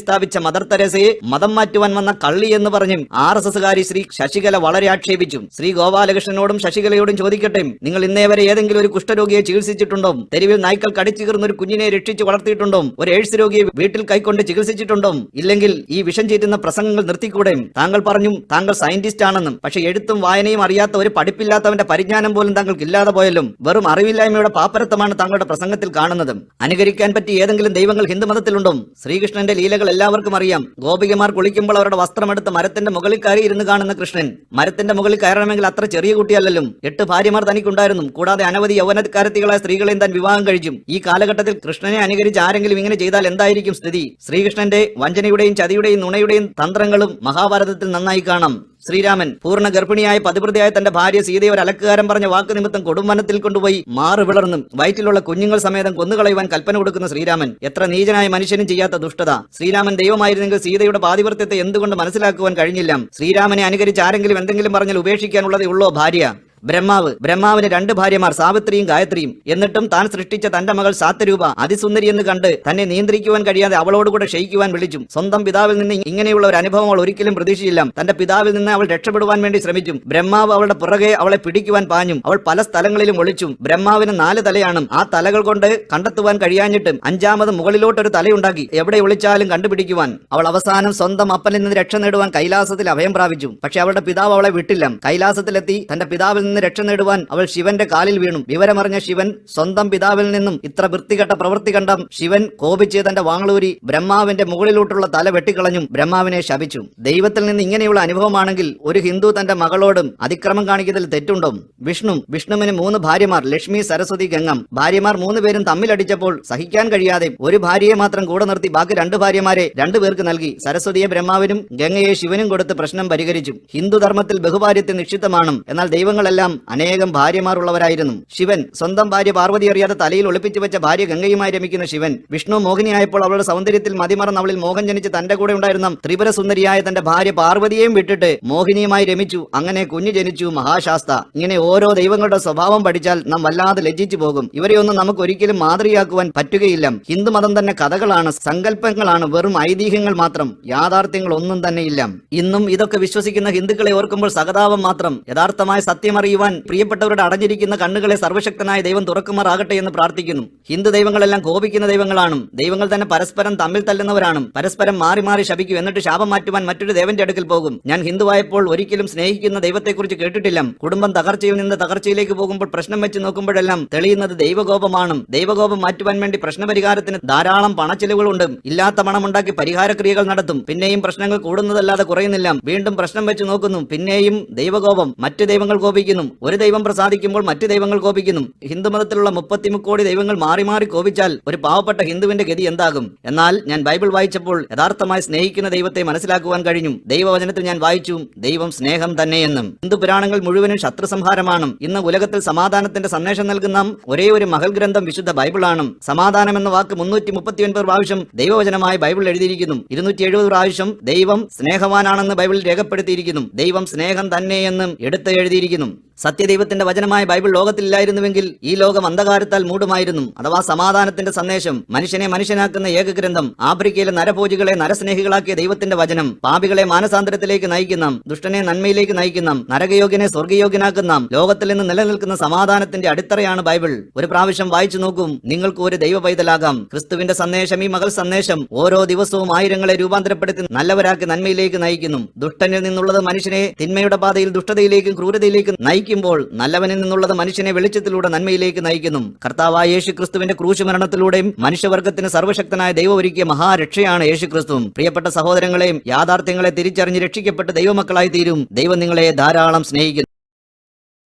സ്ഥാപിച്ച മദർ തെരേസയെ മതം മാറ്റുവാൻ വന്ന കള്ളി എന്ന് പറഞ്ഞും RSSകാരി ശ്രീ ശശികല വളരെ ആക്ഷേപിച്ചു. ശ്രീ ഗോപാലകൃഷ്ണനോടും ശശികലയോടും ചോദിക്കട്ടെ, നിങ്ങൾ ഇന്നേ വരെ ഏതെങ്കിലും ഒരു കുഷ്ഠരോഗിയെ ചികിത്സിച്ചിട്ടുണ്ടോ? തെരുവിൽ നായ്ക്കൾ കടിച്ചു കീറുന്ന ഒരു കുഞ്ഞിനെ രക്ഷിച്ചു വളർത്തിയിട്ടുണ്ടോ? ഒരു എയ്ഡ്സ് രോഗിയെ വീട്ടിൽ കൈക്കൊണ്ട് ചികിത്സിച്ചിട്ടുണ്ടോ? ഇല്ലെങ്കിൽ ഈ വിഷം ചീറ്റുന്ന പ്രസംഗങ്ങൾ നിർത്തിക്കൂടെ? താങ്കൾ പറഞ്ഞു താങ്കൾ സയന്റിസ്റ്റ് ആണെന്നും, പക്ഷെ എഴുത്തും വായനയും അറിയാത്ത ഒരു പഠിപ്പില്ലാത്തവന്റെ പരിജ്ഞാനം പോലും താങ്കൾക്ക് ഇല്ലാതെ പോയല്ലോ. വെറും അറിവില്ലായ്മയുടെ പാപ്പരത്വമാണ് താങ്കളുടെ പ്രസംഗത്തിൽ കാണുന്നത്. അനുകരിക്കാൻ പറ്റിയ ഏതെങ്കിലും ദൈവങ്ങൾ ഹിന്ദുമതത്തിലുണ്ടോ? ശ്രീകൃഷ്ണന്റെ ലീലകൾ എല്ലാവർക്കും അറിയാം. ഗോപികമാർ കുളിക്കുമ്പോൾ അവരുടെ വസ്ത്രമെടുത്ത് മരത്തിന്റെ മുകളിൽ കയറി ഇരുന്ന് കാണുന്ന കൃഷ്ണൻ മരത്തിന്റെ മുകളിൽ കയറണമെങ്കിൽ അത്ര ചെറിയ കുട്ടിയല്ലല്ലോ. 8 ഭാര്യമാർ തനിക്കുണ്ടായിരുന്നു. കൂടാതെ അനവധി യൗവനക്കാരത്തികളായ സ്ത്രീകളെയും താൻ വിവാഹം കഴിച്ചും. ഈ കാലഘട്ടത്തിൽ കൃഷ്ണനെ അനുകരിച്ച് ആരെങ്കിലും ഇങ്ങനെ ചെയ്താൽ എന്തായിരിക്കും സ്ഥിതി? ശ്രീകൃഷ്ണന്റെ വഞ്ചനയുടെയും ചതിയുടെയും നുണയുടെയും തന്ത്രങ്ങളും മഹാഭാരതത്തിൽ നന്നായി കാണാം. ശ്രീരാമൻ പൂർണ്ണ ഗർഭിണിയായ പതിവൃതയായ തന്റെ ഭാര്യ സീതയെ ഒരു അലക്കുകാരൻ പറഞ്ഞ വാക്ക് നിമിത്തം കൊടുംവനത്തിൽ കൊണ്ടുപോയി മാറ് വിളർന്നും വയറ്റിലുള്ള കുഞ്ഞുങ്ങൾ സമേതം കൊന്നുകളയുവാൻ കൽപ്പന കൊടുക്കുന്ന ശ്രീരാമൻ എത്ര നീചനായ മനുഷ്യനും ചെയ്യാത്ത ദുഷ്ടത! ശ്രീരാമൻ ദൈവമായിരുന്നെങ്കിൽ സീതയുടെ പാതിവൃത്യത്തെ എന്തുകൊണ്ട് മനസ്സിലാക്കുവാൻ കഴിഞ്ഞില്ല? ശ്രീരാമനെ അനുകരിച്ച് ആരെങ്കിലും എന്തെങ്കിലും പറഞ്ഞാൽ ഉപേക്ഷിക്കാനുള്ളതേ ഉള്ളോ ഭാര്യ? ബ്രഹ്മാവിന് 2 ഭാര്യമാർ സാവിത്രിയും ഗായത്രിയും. എന്നിട്ടും താൻ സൃഷ്ടിച്ച തന്റെ മകൾ സാത്യരൂപ അതിസുന്ദരി എന്ന് കണ്ട് തന്നെ നിയന്ത്രിക്കുവാൻ കഴിയാതെ അവളോടുകൂടെ ക്ഷയിക്കുവാൻ വിളിച്ചു. സ്വന്തം പിതാവിൽ നിന്ന് ഇങ്ങനെയുള്ള ഒരു അനുഭവം അവൾ ഒരിക്കലും പ്രതീക്ഷിച്ചില്ല. തന്റെ പിതാവിൽ നിന്ന് അവൾ രക്ഷപ്പെടുവാൻ വേണ്ടി ശ്രമിച്ചു. ബ്രഹ്മാവ് അവളുടെ പുറകെ അവളെ പിടിക്കുവാൻ പാഞ്ഞു. അവൾ പല സ്ഥലങ്ങളിലും ഒളിച്ചു. ബ്രഹ്മാവിന് 4 തലയാണ്. ആ തലകൾ കൊണ്ട് കണ്ടെത്തുവാൻ കഴിയാഞ്ഞിട്ട് 5ാമത് മുകളിലോട്ടൊരു തലയുണ്ടാക്കി എവിടെ ഒളിച്ചാലും കണ്ടുപിടിക്കുവാൻ. അവൾ അവസാനം സ്വന്തം അപ്പനിൽ നിന്ന് രക്ഷ നേടുവാൻ കൈലാസത്തിൽ അഭയം പ്രാപിച്ചു. പക്ഷെ അവളുടെ പിതാവ് അവളെ വിട്ടില്ല. കൈലാസത്തിലെത്തി തന്റെ പിതാവിൽ രക്ഷ നേടുവാൻ അവൾ ശിവന്റെ കാലിൽ വീണു. വിവരമറിഞ്ഞ ശിവൻ സ്വന്തം പിതാവിൽ നിന്നും ഇത്ര വൃത്തികെട്ട പ്രവൃത്തി കണ്ട ശിവൻ കോപിച്ച് തന്റെ വാങ്ങളൂരി ബ്രഹ്മാവിന്റെ മുകളിലോട്ടുള്ള തല വെട്ടിക്കളഞ്ഞു ബ്രഹ്മാവിനെ ശപിച്ചു. ദൈവത്തിൽ നിന്ന് ഇങ്ങനെയുള്ള അനുഭവമാണെങ്കിൽ ഒരു ഹിന്ദു തന്റെ മകളോടും അതിക്രമം കാണിക്കുന്നതിൽ തെറ്റുണ്ടോ? വിഷ്ണുവിന് 3 ഭാര്യമാർ ലക്ഷ്മി, സരസ്വതി, ഗംഗം. ഭാര്യമാർ 3 പേരും തമ്മിലടിച്ചപ്പോൾ സഹിക്കാൻ കഴിയാതെ ഒരു ഭാര്യയെ മാത്രം കൂടെ നിർത്തി ബാക്കി 2 ഭാര്യമാരെ 2 പേർക്ക് നൽകി. സരസ്വതിയെ ബ്രഹ്മാവിനും ഗംഗയെ ശിവനും കൊടുത്ത് പ്രശ്നം പരിഹരിച്ചു. ഹിന്ദുധർമ്മത്തിൽ ബഹുഭാര്യത്വം നിക്ഷിപ്തമാണ്. എന്നാൽ ദൈവങ്ങളെല്ലാം അനേകം ഭാര്യമാരുള്ളവരായിരുന്നു. ശിവൻ സ്വന്തം ഭാര്യ പാർവതി അറിയാതെ തലയിൽ ഒളിപ്പിച്ചു വെച്ച ഭാര്യ ഗംഗയുമായി രമിക്കുന്ന ശിവൻ. വിഷ്ണു മോഹിനിയായപ്പോൾ അവളുടെ സൗന്ദര്യത്തിൽ മതിമറന്ന് അവളിൽ മോഹം ജനിച്ച് തന്റെ കൂടെ ഉണ്ടായിരുന്ന ത്രിപുര സുന്ദരിയായ തന്റെ ഭാര്യ പാർവതിയെയും വിട്ടിട്ട് മോഹിനിയുമായി രമിച്ചു. അങ്ങനെ കുഞ്ഞു ജനിച്ചു മഹാശാസ്ത. ഇങ്ങനെ ഓരോ ദൈവങ്ങളുടെ സ്വഭാവം പഠിച്ചാൽ നാം വല്ലാതെ ലജ്ജിച്ചു പോകും. ഇവരെയൊന്നും നമുക്ക് ഒരിക്കലും മാതൃകയാക്കുവാൻ പറ്റുകയില്ല. ഹിന്ദുമതം തന്നെ കഥകളാണ്, സങ്കല്പങ്ങളാണ്, വെറും ഐതിഹ്യങ്ങൾ മാത്രം. യാഥാർത്ഥ്യങ്ങൾ ഒന്നും തന്നെ ഇല്ല. ഇന്നും ഇതൊക്കെ വിശ്വസിക്കുന്ന ഹിന്ദുക്കളെ ഓർക്കുമ്പോൾ സഹതാപം മാത്രം. യഥാർത്ഥമായ സത്യമറിയുവാൻ പ്രിയപ്പെട്ടവരുടെ അടഞ്ഞിരിക്കുന്ന കണ്ണുകളെ സർവശക്തനായ ദൈവം തുറക്കുമാറാകട്ടെ എന്ന് പ്രാർത്ഥിക്കുന്നു. ഹിന്ദു ദൈവങ്ങളെല്ലാം കോപിക്കുന്ന ദൈവങ്ങളാണ്. ദൈവങ്ങൾ തന്നെ പരസ്പരം തമ്മിൽ തല്ലുന്നവരാണ്. പരസ്പരം മാറി മാറി ശപിക്കും. എന്നിട്ട് ശാപം മാറ്റുവാൻ മറ്റൊരു ദേവന്റെ അടുക്കൽ പോകും. ഞാൻ ഹിന്ദുവായപ്പോൾ ഒരിക്കലും സ്നേഹിക്കുന്ന ദൈവത്തെക്കുറിച്ച് കേട്ടിട്ടില്ല. കുടുംബം തകർച്ചയിൽ നിന്ന് തകർച്ചയിലേക്ക് പോകുമ്പോൾ പ്രശ്നം വെച്ച് നോക്കുമ്പോഴെല്ലാം തെളിയുന്നത് ദൈവകോപമാണ്. ദൈവകോപം മാറ്റുവാൻ വേണ്ടി പ്രശ്നപരിഹാരത്തിന് ധാരാളം പണച്ചെലവുകളുണ്ട്. ഇല്ലാത്ത പണമുണ്ടാക്കി പരിഹാരക്രിയകൾ നടത്തും. പിന്നെയും പ്രശ്നങ്ങൾ കൂടുന്നതല്ലാതെ കുറയുന്നില്ല. വീണ്ടും പ്രശ്നം വെച്ച് നോക്കുന്നു. പിന്നെയും ദൈവകോപം. മറ്റു ദൈവങ്ങൾ കോപിക്കുന്നു. ഒരു ദൈവം പ്രസാദിക്കുമ്പോൾ മറ്റു ദൈവങ്ങൾ കോപിക്കുന്നു. ഹിന്ദുമതത്തിലുള്ള 33 കോടി ദൈവങ്ങൾ മാറി മാറി കോപിച്ചാൽ ഒരു പാവപ്പെട്ട ഹിന്ദുവിന്റെ ഗതി എന്താകും? എന്നാൽ ഞാൻ ബൈബിൾ വായിച്ചപ്പോൾ യഥാർത്ഥമായി സ്നേഹിക്കുന്ന ദൈവത്തെ മനസ്സിലാക്കുവാൻ കഴിഞ്ഞു. ദൈവവചനത്തിൽ ഞാൻ വായിച്ചു ദൈവം സ്നേഹം തന്നെയെന്നും. ഹിന്ദു പുരാണങ്ങൾ മുഴുവനും ശത്രു സംഹാരമാണ്. ഇന്ന് ഉലകത്തിൽ സമാധാനത്തിന്റെ സന്ദേശം നൽകുന്ന ഒരേ ഒരു മഹൽ ഗ്രന്ഥം വിശുദ്ധ ബൈബിളാണ്. സമാധാനം എന്ന വാക്ക് 339 പ്രാവശ്യം ദൈവവചനമായി ബൈബിൾ എഴുതിയിരിക്കുന്നു. 270 പ്രാവശ്യം ദൈവം സ്നേഹവാനാണെന്ന് ബൈബിളിൽ രേഖപ്പെടുത്തിയിരിക്കുന്നു. ദൈവം സ്നേഹം തന്നെയെന്നും എടുത്ത് എഴുതിയിരിക്കുന്നു. സത്യദൈവത്തിന്റെ വചനമായ ബൈബിൾ ലോകത്തിലില്ലായിരുന്നുവെങ്കിൽ ഈ ലോകം അന്ധകാരത്താൽ മൂടുമായിരുന്നു. അഥവാ സമാധാനത്തിന്റെ സന്ദേശം, മനുഷ്യനെ മനുഷ്യനാക്കുന്ന ഏകഗ്രന്ഥം, ആഫ്രിക്കയിലെ നരഭോജികളെ നരസ്നേഹികളാക്കിയ ദൈവത്തിന്റെ വചനം, പാപികളെ മാനസാന്തരത്തിലേക്ക് നയിക്കുന്ന, ദുഷ്ടനെ നന്മയിലേക്ക് നയിക്കുന്ന, നരകയോഗ്യനെ സ്വർഗയോഗ്യനാക്കുന്ന, ലോകത്തിൽ നിന്ന് നിലനിൽക്കുന്ന സമാധാനത്തിന്റെ അടിത്തറയാണ് ബൈബിൾ. ഒരു പ്രാവശ്യം വായിച്ചു നോക്കും, നിങ്ങൾക്ക് ഒരു ദൈവ പൈതലാകാം. ക്രിസ്തുവിന്റെ സന്ദേശം, ഈ മകൾ സന്ദേശം ഓരോ ദിവസവും ആയിരങ്ങളെ രൂപാന്തരപ്പെടുത്തി നല്ലവരാക്കി നന്മയിലേക്ക് നയിക്കുന്നു. ദുഷ്ടനിൽ നിന്നുള്ളത് മനുഷ്യനെ തിന്മയുടെ പാതയിൽ ദുഷ്ടതയിലേക്കും ക്രൂരതയിലേക്കും നയിക്കുമ്പോൾ, നല്ലവനിൽ നിന്നുള്ളത് മനുഷ്യനെ വെളിച്ചത്തിലൂടെ നന്മയിലേക്ക് നയിക്കുന്നു. കർത്താവായ യേശു ക്രിസ്തുവിന്റെ ക്രൂശ് മരണത്തിലൂടെയും മനുഷ്യവർഗത്തിന് സർവ്വശക്തനായ ദൈവം ഒരുക്കിയ മഹാരക്ഷയാണ് യേശു ക്രിസ്തു. പ്രിയപ്പെട്ട സഹോദരങ്ങളെയും യാഥാർത്ഥ്യങ്ങളെ തിരിച്ചറിഞ്ഞ് രക്ഷിക്കപ്പെട്ട് ദൈവമക്കളായി തീരും. ദൈവം നിങ്ങളെ ധാരാളം സ്നേഹിക്കുന്നു.